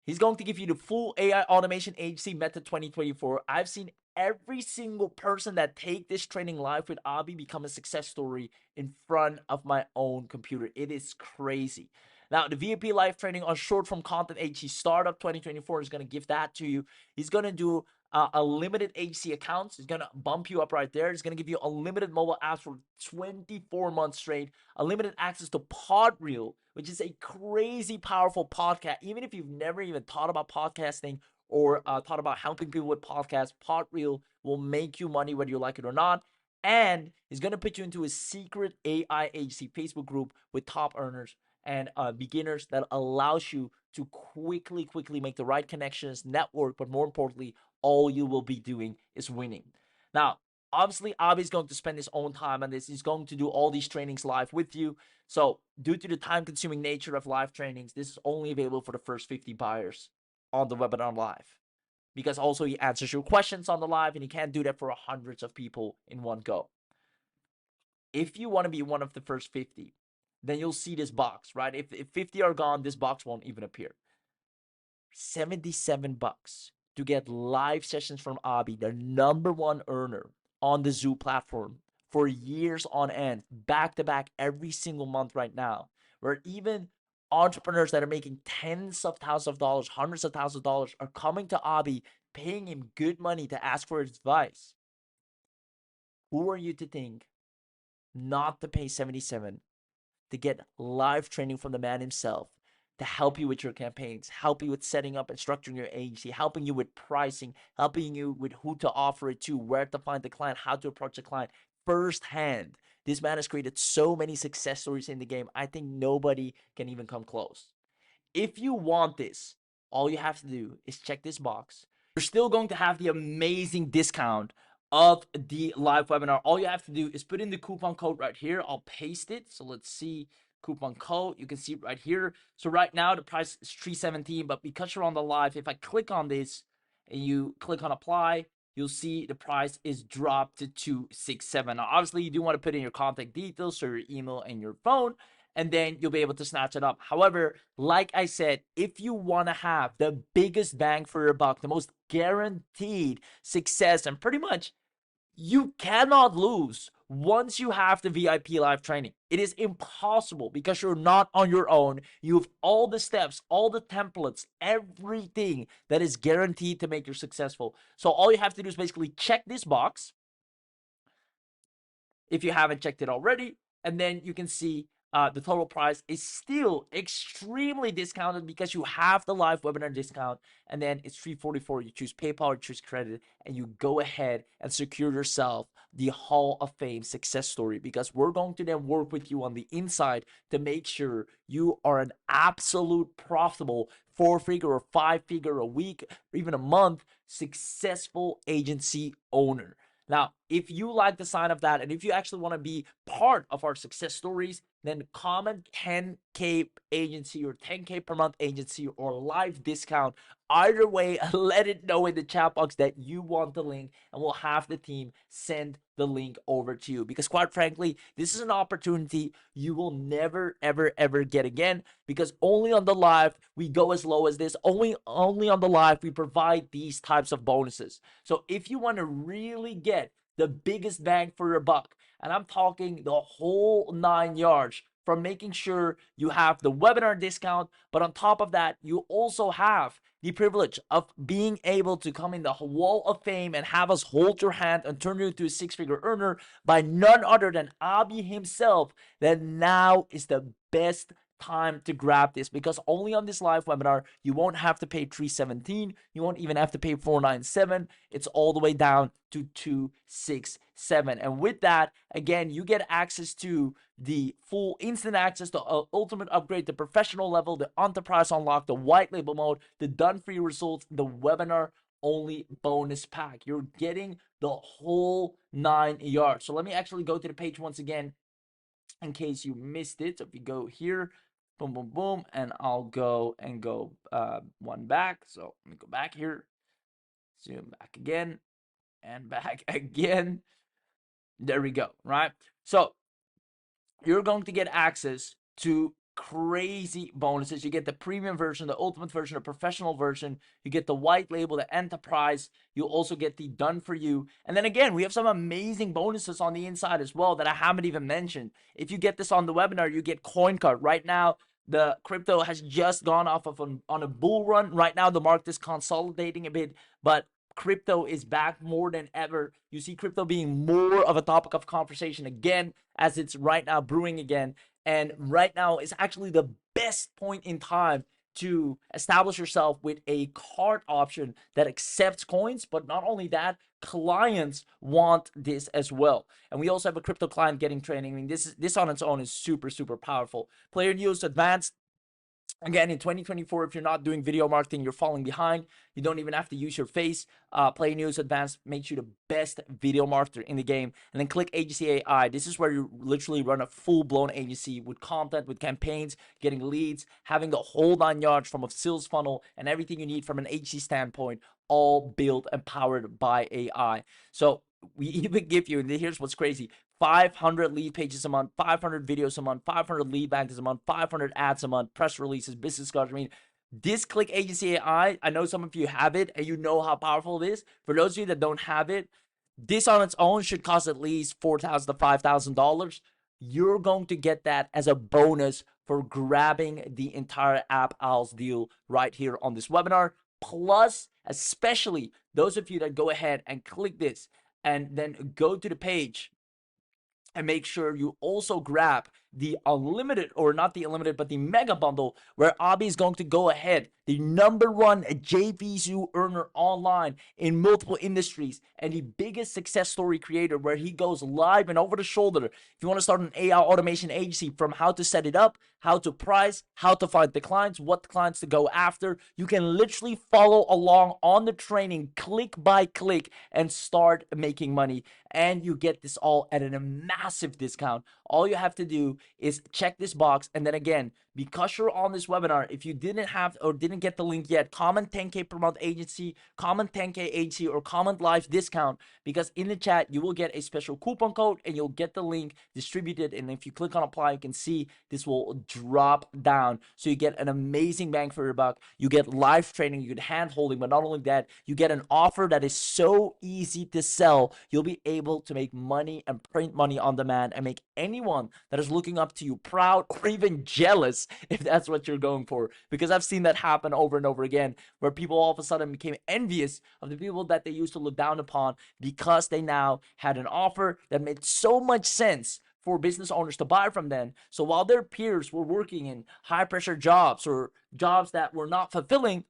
He's going to give you the full AI automation agency method 2024. I've seen every single person that take this training live with Abi become a success story in front of my own computer. It is crazy. Now, the VIP live training on short form content agency startup 2024 is going to give that to you. He's going to do a limited agency accounts. He's going to bump you up right there. He's going to give you unlimited mobile apps for 24 months straight, unlimited access to Podreel, which is a crazy powerful podcast. Even if you've never even thought about podcasting or thought about helping people with podcasts, Podreel will make you money whether you like it or not. And he's going to put you into a secret AI agency Facebook group with top earners and beginners that allows you to quickly make the right connections, network, but more importantly, all you will be doing is winning. Now, obviously, Abi is going to spend his own time on this. He's going to do all these trainings live with you. So, due to the time-consuming nature of live trainings, this is only available for the first 50 buyers on the webinar live. Because also he answers your questions on the live, and he can't do that for hundreds of people in one go. If you want to be one of the first 50, then you'll see this box, right? If 50 are gone, this box won't even appear. $77 to get live sessions from Abi, the number one earner on the Zoo platform for years on end, back to back every single month right now, where even entrepreneurs that are making tens of thousands of dollars, hundreds of thousands of dollars are coming to Abi, paying him good money to ask for advice. Who are you to think not to pay 77 to get live training from the man himself, to help you with your campaigns, help you with setting up and structuring your agency, helping you with pricing, helping you with who to offer it to, where to find the client, how to approach the client firsthand. This man has created so many success stories in the game. I think nobody can even come close. If you want this, all you have to do is check this box. You're still going to have the amazing discount of the live webinar. All you have to do is put in the coupon code right here. I'll paste it. So let's see, coupon code. You can see it right here. So right now the price is $317, but because you're on the live, if I click on this and you click on apply, you'll see the price is dropped to $267. Now, obviously, you do want to put in your contact details, so your email and your phone, and then you'll be able to snatch it up. However, like I said, if you want to have the biggest bang for your buck, the most guaranteed success, and pretty much you cannot lose once you have the VIP live training. It is impossible because you're not on your own. You have all the steps, all the templates, everything that is guaranteed to make you successful. So all you have to do is basically check this box if you haven't checked it already, and then you can see the total price is still extremely discounted because you have the live webinar discount, and then it's $344. You choose PayPal or choose credit, and you go ahead and secure yourself the Hall of Fame success story, because we're going to then work with you on the inside to make sure you are an absolute profitable 4-figure or 5-figure a week or even a month successful agency owner. Now, if you like the sign of that, and if you actually want to be part of our success stories, then comment 10K agency or 10K per month agency or live discount. Either way, let it know in the chat box that you want the link, and we'll have the team send the link over to you. Because quite frankly, this is an opportunity you will never, ever, ever get again, because only on the live we go as low as this. Only on the live we provide these types of bonuses. So if you want to really get the biggest bang for your buck, and I'm talking the whole 9 yards, from making sure you have the webinar discount, but on top of that, you also have the privilege of being able to come in the Wall of Fame and have us hold your hand and turn you into a 6-figure earner by none other than Abi himself, then now is the best time to grab this, because only on this live webinar you won't have to pay $317, you won't even have to pay $497. It's all the way down to $267, and with that, again, you get access to the full instant access to ultimate upgrade, the professional level, the enterprise unlock, the white label mode, the done for you results, the webinar only bonus pack. You're getting the whole 9 yards. So let me actually go to the page once again in case you missed it. So if you go here, boom, boom, boom, and I'll go one back. So let me go back here, zoom back again, and back again. There we go, right? So you're going to get access to crazy bonuses. You get the premium version, the ultimate version, the professional version. You get the white label, the enterprise. You'll also get the done for you. And then again, we have some amazing bonuses on the inside as well that I haven't even mentioned. If you get this on the webinar, you get coin card. Right now, the crypto has just gone off of on a bull run. Right now, the market is consolidating a bit, but crypto is back more than ever. You see crypto being more of a topic of conversation again, as it's right now brewing again. And right now is actually the best point in time to establish yourself with a card option that accepts coins. But not only that, clients want this as well. And we also have a crypto client getting training. I mean, this on its own is super, super powerful. Player News Advanced. Again, in 2024, if you're not doing video marketing, you're falling behind. You don't even have to use your face. Play News Advanced makes you the best video marketer in the game. And then click Agency AI. This is where you literally run a full-blown agency with content, with campaigns, getting leads, having the whole 9 yards from a sales funnel and everything you need from an agency standpoint, all built and powered by AI. So we even give you, and here's what's crazy, 500 lead pages a month, 500 videos a month, 500 lead magnets a month, 500 ads a month, press releases, business cards. I mean, this Click Agency AI, I know some of you have it and you know how powerful it is. For those of you that don't have it, this on its own should cost at least $4,000 to $5,000. You're going to get that as a bonus for grabbing the entire AppOwls deal right here on this webinar. Plus, especially those of you that go ahead and click this and then go to the page and make sure you also grab the unlimited, or not the unlimited, but the mega bundle, where Abby is going to go ahead, the number one JVZoo earner online in multiple industries and the biggest success story creator, where he goes live and over the shoulder. If you want to start an AI automation agency, from how to set it up, how to price, how to find the clients, what clients to go after, you can literally follow along on the training click by click and start making money. And you get this all at a massive discount. All you have to do is check this box, and then again, because you're on this webinar, if you didn't have or didn't get the link yet, comment 10K per month agency, comment 10K agency, or comment live discount, because in the chat you will get a special coupon code and you'll get the link distributed. And if you click on apply, you can see this will drop down, so you get an amazing bang for your buck. You get live training, you get hand holding, but not only that, you get an offer that is so easy to sell. You'll be able to make money and print money on demand and make anyone that is looking up to you proud or even jealous, if that's what you're going for. Because I've seen that happen over and over again, where people all of a sudden became envious of the people that they used to look down upon, because they now had an offer that made so much sense for business owners to buy from them. So while their peers were working in high pressure jobs or jobs that were not fulfilling,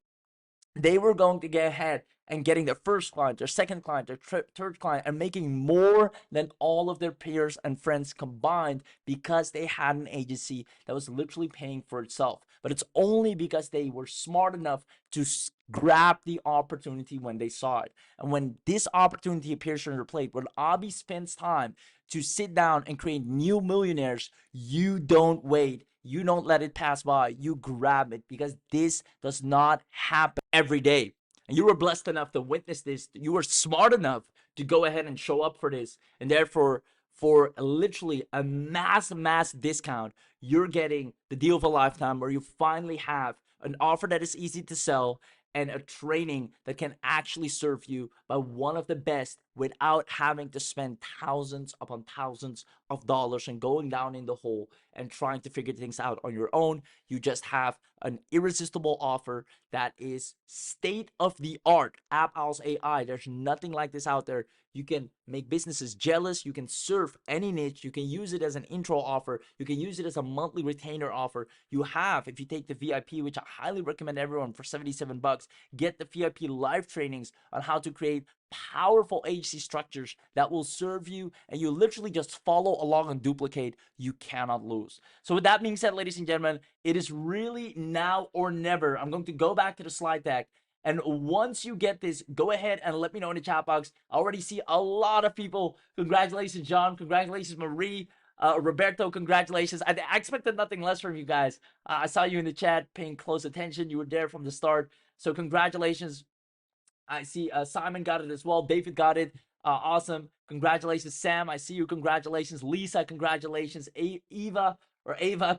they were going to get ahead and getting their first client, their second client, their third client, and making more than all of their peers and friends combined, because they had an agency that was literally paying for itself. But it's only because they were smart enough to grab the opportunity when they saw it. And when this opportunity appears on your plate, when Abby spends time to sit down and create new millionaires, you don't wait. You don't let it pass by. You grab it, because this does not happen every day. And you were blessed enough to witness this. You were smart enough to go ahead and show up for this. And therefore, for literally a mass discount, you're getting the deal of a lifetime, where you finally have an offer that is easy to sell and a training that can actually serve you by one of the best, without having to spend thousands upon thousands of dollars and going down in the hole and trying to figure things out on your own. You just have an irresistible offer that is state of the art. AppOwls AI, there's nothing like this out there. You can make businesses jealous. You can serve any niche. You can use it as an intro offer. You can use it as a monthly retainer offer. You have, if you take the VIP, which I highly recommend everyone, for 77 bucks, get the VIP live trainings on how to create powerful agency structures that will serve you, and you literally just follow along and duplicate. You cannot lose. So with that being said, ladies and gentlemen, it is really now or never. I'm going to go back to the slide deck, and once you get this, go ahead and let me know in the chat box. I already see a lot of people. Congratulations, John. Congratulations, Marie. Roberto, congratulations. I expected nothing less from you guys. I saw you in the chat paying close attention. You were there from the start. So congratulations. I see Simon got it as well. David got it. Awesome. Congratulations, Sam. I see you. Congratulations. Lisa, congratulations. Ava,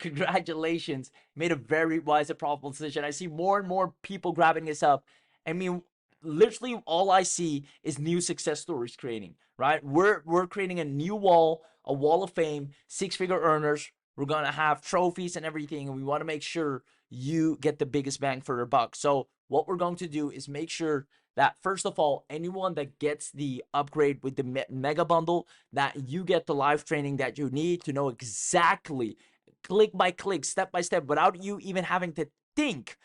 congratulations. Made a very wise and profitable decision. I see more and more people grabbing this up. I mean, literally all I see is new success stories creating, right? We're creating a new wall, a wall of fame, six-figure earners. We're gonna have trophies and everything, and we want to make sure you get the biggest bang for your buck. So what we're going to do is make sure that, first of all, anyone that gets the upgrade with the mega bundle, that you get the live training that you need to know exactly, click by click, step by step, without you even having to think,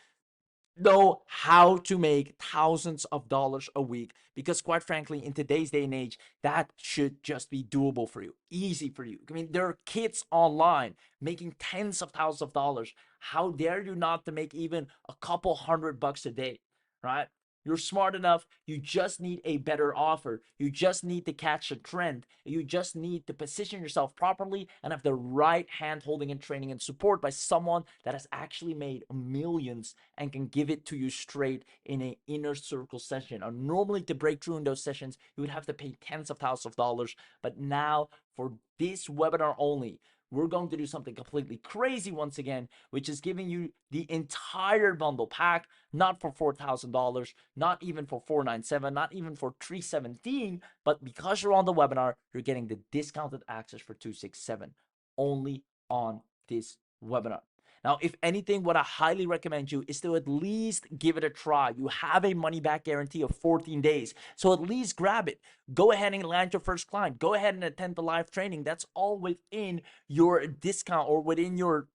know how to make thousands of dollars a week. Because quite frankly, in today's day and age, that should just be doable for you, easy for you. I mean, there are kids online making tens of thousands of dollars. How dare you not to make even a couple $100 a day, right? You're smart enough. You just need a better offer. You just need to catch a trend. You just need to position yourself properly and have the right hand holding and training and support by someone that has actually made millions and can give it to you straight in an inner circle session. And normally, to break through in those sessions, you would have to pay tens of thousands of dollars. But now, for this webinar only, we're going to do something completely crazy once again, which is giving you the entire bundle pack, not for $4,000, not even for $497, not even for $317, but because you're on the webinar, you're getting the discounted access for $267 only on this webinar. Now, if anything, what I highly recommend you is to at least give it a try. You have a money back guarantee of 14 days. So at least grab it. Go ahead and land your first client. Go ahead and attend the live training. That's all within your discount or within your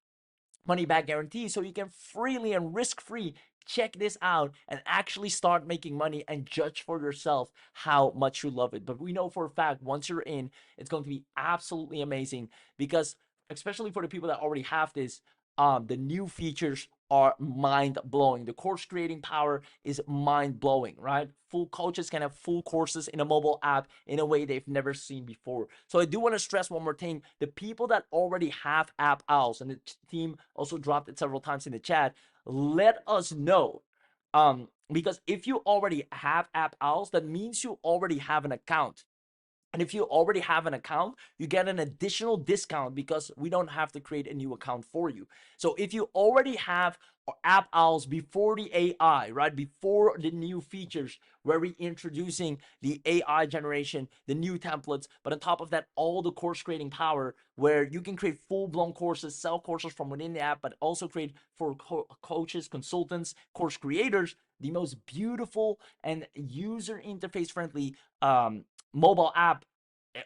money back guarantee, so you can freely and risk free check this out and actually start making money and judge for yourself how much you love it. But we know for a fact once you're in, it's going to be absolutely amazing, because especially for the people that already have this, the new features are mind blowing. The course creating power is mind blowing, right? Full coaches can have full courses in a mobile app in a way they've never seen before. So I do want to stress one more thing: the people that already have App Owls, and the team also dropped it several times in the chat, let us know. Because if you already have App Owls, that means you already have an account. And if you already have an account, you get an additional discount because we don't have to create a new account for you. So if you already have App Owls before the AI, right? Before the new features where we introducing the AI generation, the new templates, but on top of that, all the course creating power where you can create full-blown courses, sell courses from within the app, but also create for coaches, consultants, course creators, the most beautiful and user interface friendly mobile app,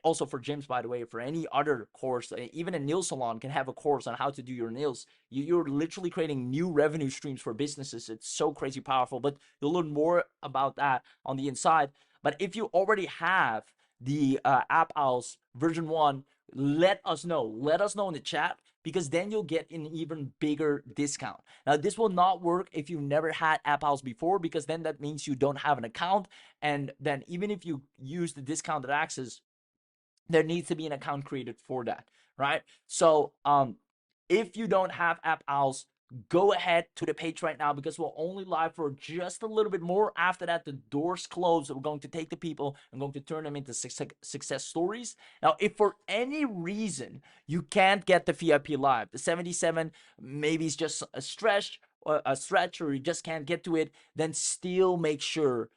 also for gyms, by the way, for any other course. Even a nail salon can have a course on how to do your nails. You're literally creating new revenue streams for businesses. It's so crazy powerful, but you'll learn more about that on the inside. But if you already have the App Owls version 1, let us know. Let us know in the chat, because then you'll get an even bigger discount. Now, this will not work if you've never had App Owls before, because then that means you don't have an account. And then even if you use the discounted access, there needs to be an account created for that, right? So if you don't have App Owls, go ahead to the page right now, because we're only live for just a little bit more. After that, the doors close. We're going to take the people and going to turn them into success stories. Now, if for any reason you can't get the VIP live, the 77 maybe is just a stretch, or you just can't get to it, then still make sure,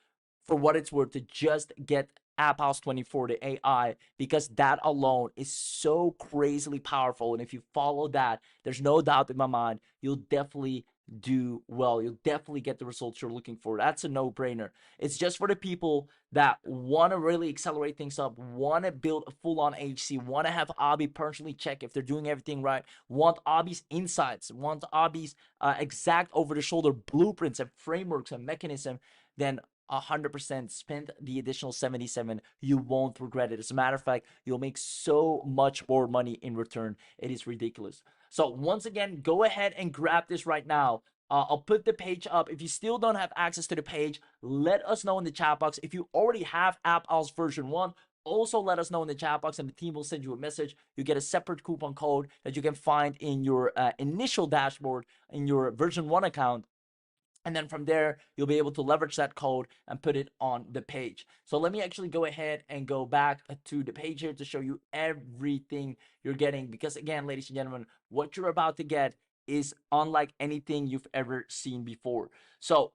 for what it's worth, to just get AppOwls24, the AI, because that alone is so crazily powerful. And if you follow that, there's no doubt in my mind, you'll definitely do well. You'll definitely get the results you're looking for. That's a no-brainer. It's just for the people that want to really accelerate things up, want to build a full-on HC, want to have Abby personally check if they're doing everything right, want Abby's insights, want Abby's exact over-the-shoulder blueprints and frameworks and mechanism, then 100% spend the additional 77. You won't regret it. As a matter of fact, you'll make so much more money in return. It is ridiculous. So once again, go ahead and grab this right now. I'll put the page up. If you still don't have access to the page, let us know in the chat box. If you already have App Owls version 1, also let us know in the chat box, and the team will send you a message. You get a separate coupon code that you can find in your initial dashboard in your version 1 account. And then from there, you'll be able to leverage that code and put it on the page. So let me actually go ahead and go back to the page here to show you everything you're getting. Because again, ladies and gentlemen, what you're about to get is unlike anything you've ever seen before. So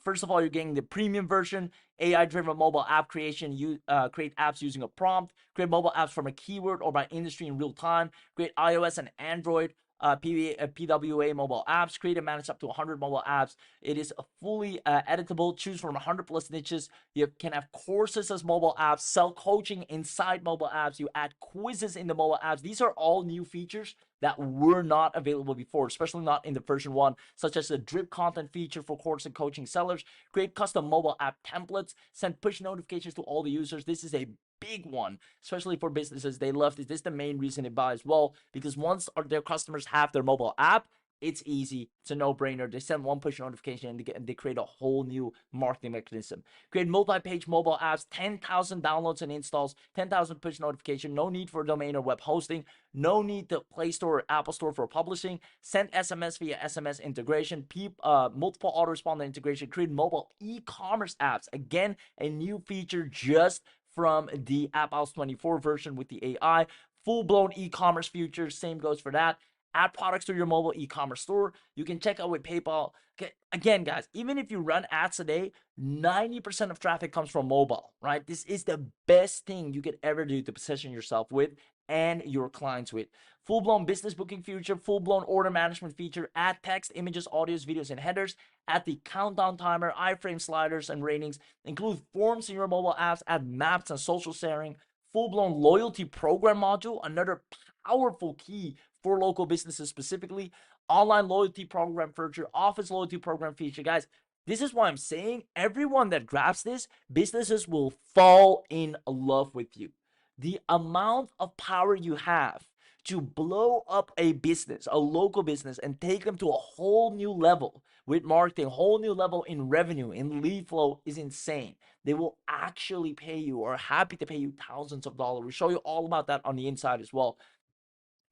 first of all, you're getting the premium version, AI-driven mobile app creation. You create apps using a prompt, create mobile apps from a keyword or by industry in real time, create iOS and Android PWA mobile apps, create and manage up to 100 mobile apps. It is fully editable. Choose from 100 plus niches. You can have courses as mobile apps, sell coaching inside mobile apps. You add quizzes in the mobile apps. These are all new features that were not available before, especially not in the version 1, such as the drip content feature for course and coaching sellers, create custom mobile app templates, send push notifications to all the users. This is a big one, especially for businesses. They love this. This is the main reason they buy as well, because once their customers have their mobile app, it's easy. It's a no-brainer. They send one push notification and they create a whole new marketing mechanism. Create multi-page mobile apps, 10,000 downloads and installs, 10,000 push notification. No need for domain or web hosting. No need to Play Store or Apple Store for publishing. Send SMS via SMS integration. Multiple autoresponder integration. Create mobile e-commerce apps. Again, a new feature just from the AppOwls24 version with the AI. Full-blown e-commerce features. Same goes for that. add products to your mobile e-commerce store. You can check out with PayPal. Okay, again, guys, even if you run ads today, 90% of traffic comes from mobile, right? This is the best thing you could ever do to position yourself with and your clients with. Full-blown business booking feature, full-blown order management feature, add text, images, audios, videos, and headers, add the countdown timer, iframe sliders, and ratings, include forms in your mobile apps, add maps and social sharing, full-blown loyalty program module, another powerful key for local businesses specifically, online loyalty program feature, office loyalty program feature. Guys, this is why I'm saying everyone that grabs this, businesses will fall in love with you. The amount of power you have to blow up a business, a local business, and take them to a whole new level with marketing, a whole new level in revenue, in lead flow is insane. They will actually pay you or are happy to pay you thousands of dollars. We'll show you all about that on the inside as well.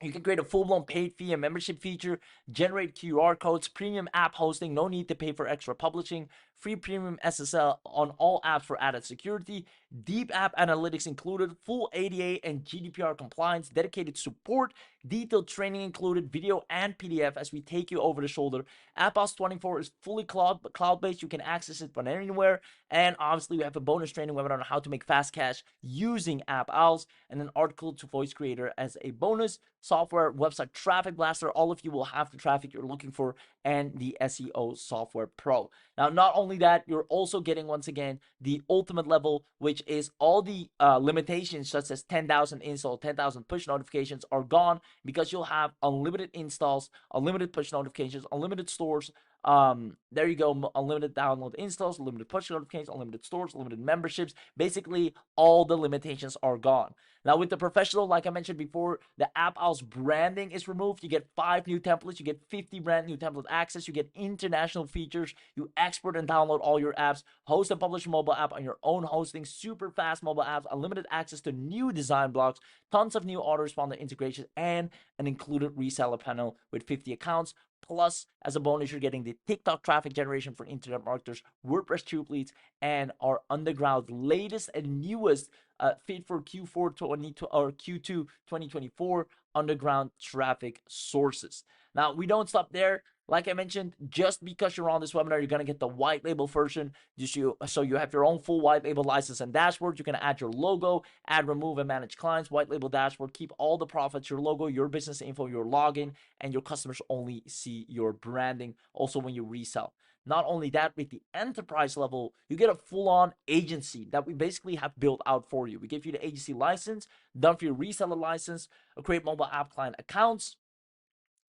You can create a full-blown paid fee and membership feature, generate QR codes, premium app hosting, no need to pay for extra publishing, free premium SSL on all apps for added security, deep app analytics included, full ADA and GDPR compliance, dedicated support, detailed training included, video and PDF as we take you over the shoulder. AppOwls24 is fully cloud-based. You can access it from anywhere. And obviously, we have a bonus training webinar on how to make fast cash using AppOwls and an article to voice creator as a bonus. Software, website traffic blaster, all of you will have the traffic you're looking for, and the SEO software pro. Now, not only that, you're also getting, once again, the ultimate level, which is all the limitations such as 10,000 install, 10,000 push notifications are gone because you'll have unlimited installs, unlimited push notifications, unlimited stores. There you go, unlimited download installs, unlimited push notifications, unlimited stores, unlimited memberships. Basically, all the limitations are gone. Now, with the professional, like I mentioned before, the AppOwls branding is removed. You get 5 new templates. You get 50 brand new template access. You get international features. You export and download all your apps. Host and publish a mobile app on your own hosting. Super fast mobile apps. Unlimited access to new design blocks. Tons of new autoresponder integrations. And an included reseller panel with 50 accounts. Plus, as a bonus, you're getting the TikTok traffic generation for internet marketers, WordPress tube leads, and our underground latest and newest fit for Q4 20 or Q2 2024 underground traffic sources. Now, we don't stop there. Like I mentioned, just because you're on this webinar, you're going to get the white label version. So you have your own full white label license and dashboard. You can add your logo, add, remove, and manage clients, white label dashboard, keep all the profits, your logo, your business info, your login, and your customers only see your branding also when you resell. Not only that, with the enterprise level, you get a full-on agency that we basically have built out for you. We give you the agency license, done for your reseller license, create mobile app client accounts.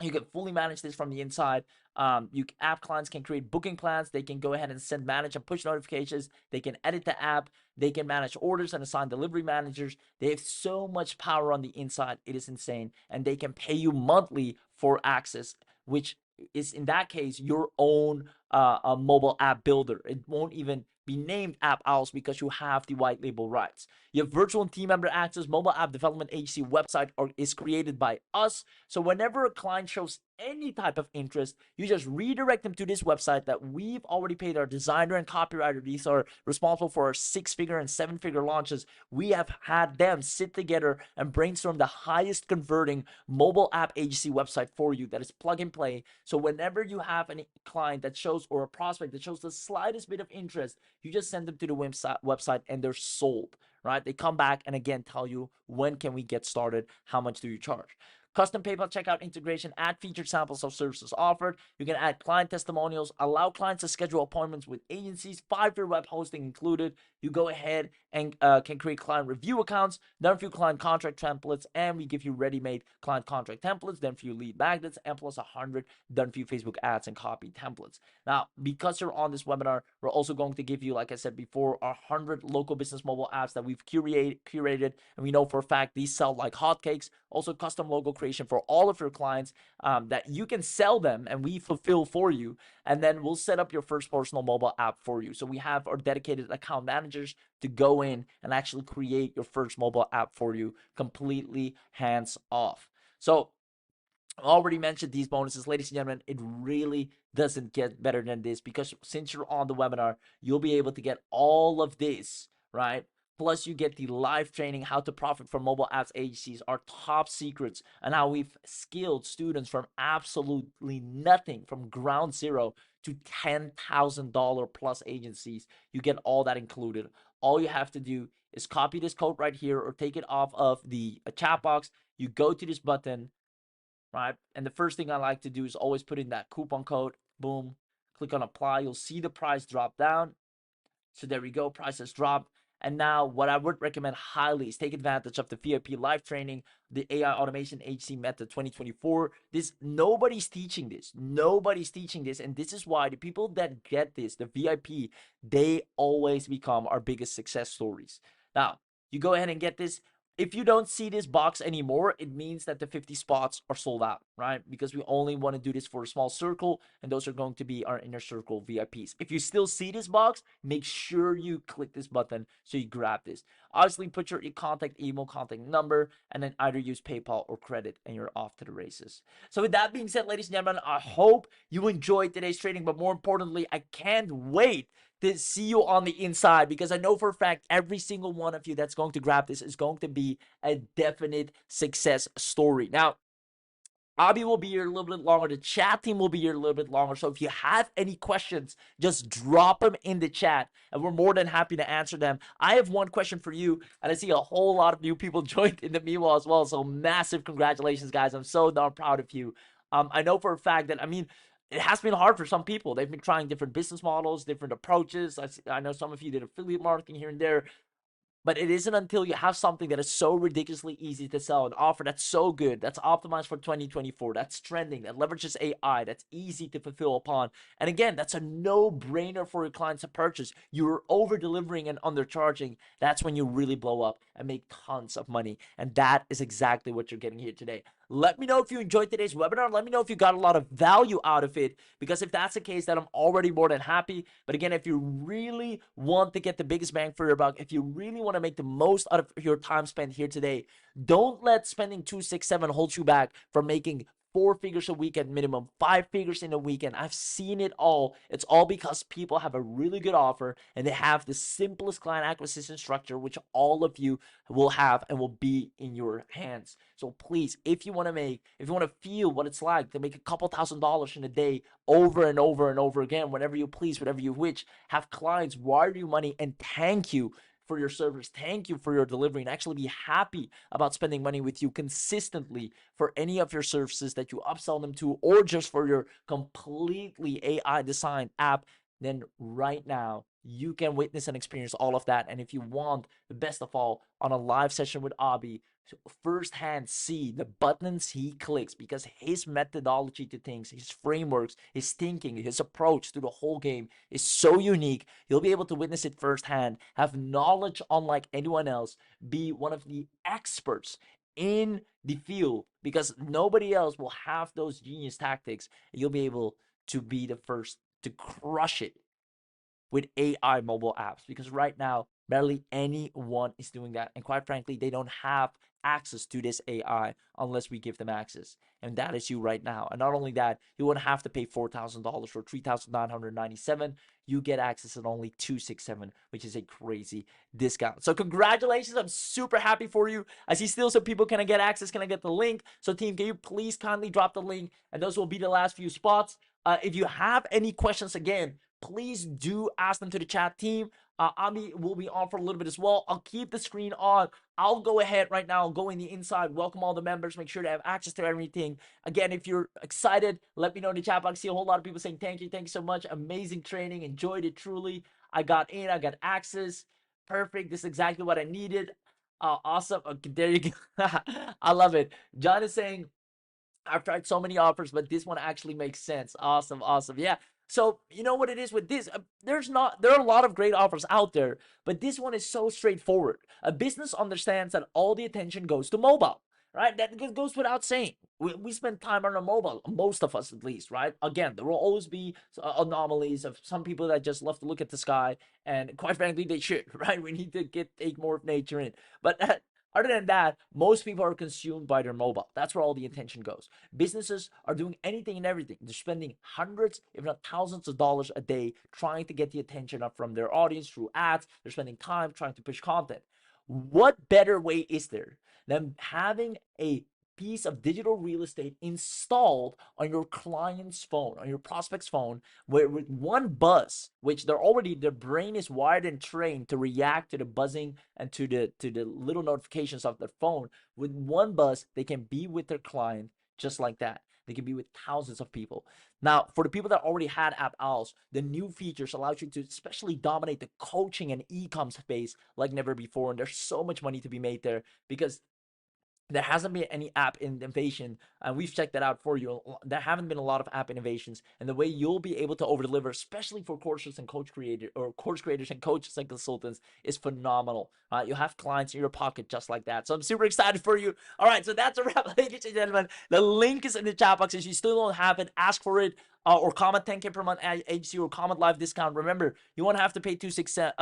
You can fully manage this from the inside. App clients can create booking plans. They can go ahead and send, manage, and push notifications. They can edit the app. They can manage orders and assign delivery managers. They have so much power on the inside. It is insane. And they can pay you monthly for access, which is, in that case, your own a mobile app builder. It won't even be named AppOwls because you have the white label rights. You have virtual team member access. Mobile app development agency website is created by us. So whenever a client shows any type of interest, you just redirect them to this website that we've already paid our designer and copywriter. These are responsible for our 6-figure and 7-figure launches. We have had them sit together and brainstorm the highest converting mobile app agency website for you that is plug and play. So whenever you have a client that shows, or a prospect that shows the slightest bit of interest, you just send them to the website and they're sold, right? They come back and again tell you, when can we get started? How much do you charge? Custom PayPal checkout integration, add featured samples of services offered. You can add client testimonials, allow clients to schedule appointments with agencies, 5-year web hosting included. You go ahead and can create client review accounts, done for you client contract templates, and we give you ready-made client contract templates, then for you lead magnets, and plus 100 done for you Facebook ads and copy templates. Now, because you're on this webinar, we're also going to give you, like I said before, our 100 local business mobile apps that we've curated, and we know for a fact these sell like hotcakes. Also, custom logo creation for all of your clients that you can sell them and we fulfill for you. And then we'll set up your first personal mobile app for you. So we have our dedicated account managers to go in and actually create your first mobile app for you completely hands off. So I already mentioned these bonuses, ladies and gentlemen. It really doesn't get better than this, because since you're on the webinar, you'll be able to get all of this, right, Plus, you get the live training, how to profit from mobile apps agencies, our top secrets, and how we've skilled students from absolutely nothing, from ground zero to $10,000 plus agencies. You get all that included. All you have to do is copy this code right here or take it off of the chat box. You go to this button, right? And the first thing I like to do is always put in that coupon code. Boom. Click on apply. You'll see the price drop down. So there we go, price has dropped. And now what I would recommend highly is take advantage of the VIP live training, the AI automation HC method 2024. This nobody's teaching this. Nobody's teaching this. And this is why the people that get this, the VIP, they always become our biggest success stories. Now, you go ahead and get this. If you don't see this box anymore, it means that the 50 spots are sold out, right? Because we only want to do this for a small circle, and those are going to be our inner circle VIPs. If you still see this box, make sure you click this button so you grab this. Obviously, put your contact email, contact number, and then either use PayPal or credit, and you're off to the races. So with that being said, ladies and gentlemen, I hope you enjoyed today's trading, but more importantly, I can't wait to see you on the inside, because I know for a fact every single one of you that's going to grab this is going to be a definite success story. Now, Abby will be here a little bit longer. The chat team will be here a little bit longer. So if you have any questions, just drop them in the chat, and we're more than happy to answer them. I have one question for you, and I see a whole lot of new people joined in the meanwhile as well. So massive congratulations, guys. I'm so darn proud of you. I know for a fact that, I mean, it has been hard for some people. They've been trying different business models, different approaches. I know some of you did affiliate marketing here and there. But it isn't until you have something that is so ridiculously easy to sell, an offer that's so good, that's optimized for 2024, that's trending, that leverages AI, that's easy to fulfill upon. And again, that's a no-brainer for your clients to purchase. You're over-delivering and undercharging. That's when you really blow up and make tons of money. And that is exactly what you're getting here today. Let me know if you enjoyed today's webinar. Let me know if you got a lot of value out of it, because if that's the case, then I'm already more than happy. But again, if you really want to get the biggest bang for your buck, if you really want to make the most out of your time spent here today, don't let spending 267 hold you back from making 4 figures a week at minimum, 5 figures in a weekend. I've seen it all. It's all because people have a really good offer and they have the simplest client acquisition structure, which all of you will have and will be in your hands. So please, if you want to feel what it's like to make a couple $1,000s in a day over and over and over again, whenever you please, whatever you wish, have clients wire you money and thank you for your service, thank you for your delivery, and actually be happy about spending money with you consistently for any of your services that you upsell them to, or just for your completely AI designed app, then right now you can witness and experience all of that. And if you want the best of all, on a live session with Abby, firsthand see the buttons he clicks, because his methodology to things, his frameworks, his thinking, his approach to the whole game is so unique. You'll be able to witness it firsthand, have knowledge unlike anyone else, be one of the experts in the field, because nobody else will have those genius tactics. You'll be able to be the first to crush it with AI mobile apps, because right now barely anyone is doing that, and quite frankly they don't have access to this AI unless we give them access, and that is you right now. And not only that, you won't have to pay $4,000 or $3,997. You get access at only $267, which is a crazy discount. So congratulations, I'm super happy for you. I see still some people, can I get access, can I get the link? So team, can you please kindly drop the link, and those will be the last few spots. If you have any questions, again, please do ask them to the chat team. Ami will be on for a little bit as well. I'll keep the screen on. I'll go ahead right now, go in the inside, welcome all the members, make sure to have access to everything. Again, if you're excited, let me know in the chat box. I see a whole lot of people saying thank you so much. Amazing training, enjoyed it truly. I got in, I got access. Perfect, this is exactly what I needed. Awesome, okay, there you go. I love it. John is saying, I've tried so many offers, but this one actually makes sense. Awesome, awesome. Yeah. So you know what it is with this? There are a lot of great offers out there, but this one is so straightforward. A business understands that all the attention goes to mobile, right? That goes without saying. We spend time on our mobile, most of us at least, right? Again, there will always be anomalies of some people that just love to look at the sky, and quite frankly, they should, right? We need to take more of nature in. But Other than that, most people are consumed by their mobile. That's where all the attention goes. Businesses are doing anything and everything. They're spending hundreds, if not thousands of dollars a day trying to get the attention up from their audience through ads. They're spending time trying to push content. What better way is there than having a piece of digital real estate installed on your client's phone, on your prospect's phone, where with one buzz, which their brain is wired and trained to react to the buzzing and to the little notifications of their phone. With one buzz, they can be with their client just like that. They can be with thousands of people. Now, for the people that already had AppOwls, the new features allow you to especially dominate the coaching and e-com space like never before. And there's so much money to be made there because there hasn't been any app innovation, and we've checked that out for you. There haven't been a lot of app innovations, and the way you'll be able to over deliver, especially for courses and course creators and coaches and consultants, is phenomenal. You'll have clients in your pocket just like that. So I'm super excited for you. All right, so that's a wrap, ladies and gentlemen. The link is in the chat box. If you still don't have it, ask for it. Or comment 10K per month HC or comment live discount. Remember, you won't have to pay 267.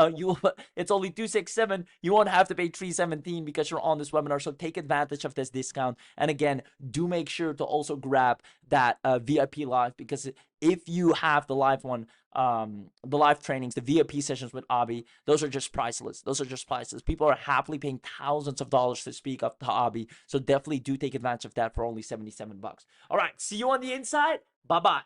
It's only 267. You won't have to pay 317 because you're on this webinar. So take advantage of this discount. And again, do make sure to also grab that VIP live, because if you have the live one, the live trainings, the VIP sessions with Abhi, those are just priceless. Those are just priceless. People are happily paying thousands of dollars to speak up to Abhi. So definitely do take advantage of that for only 77 bucks. All right, see you on the inside. Bye bye.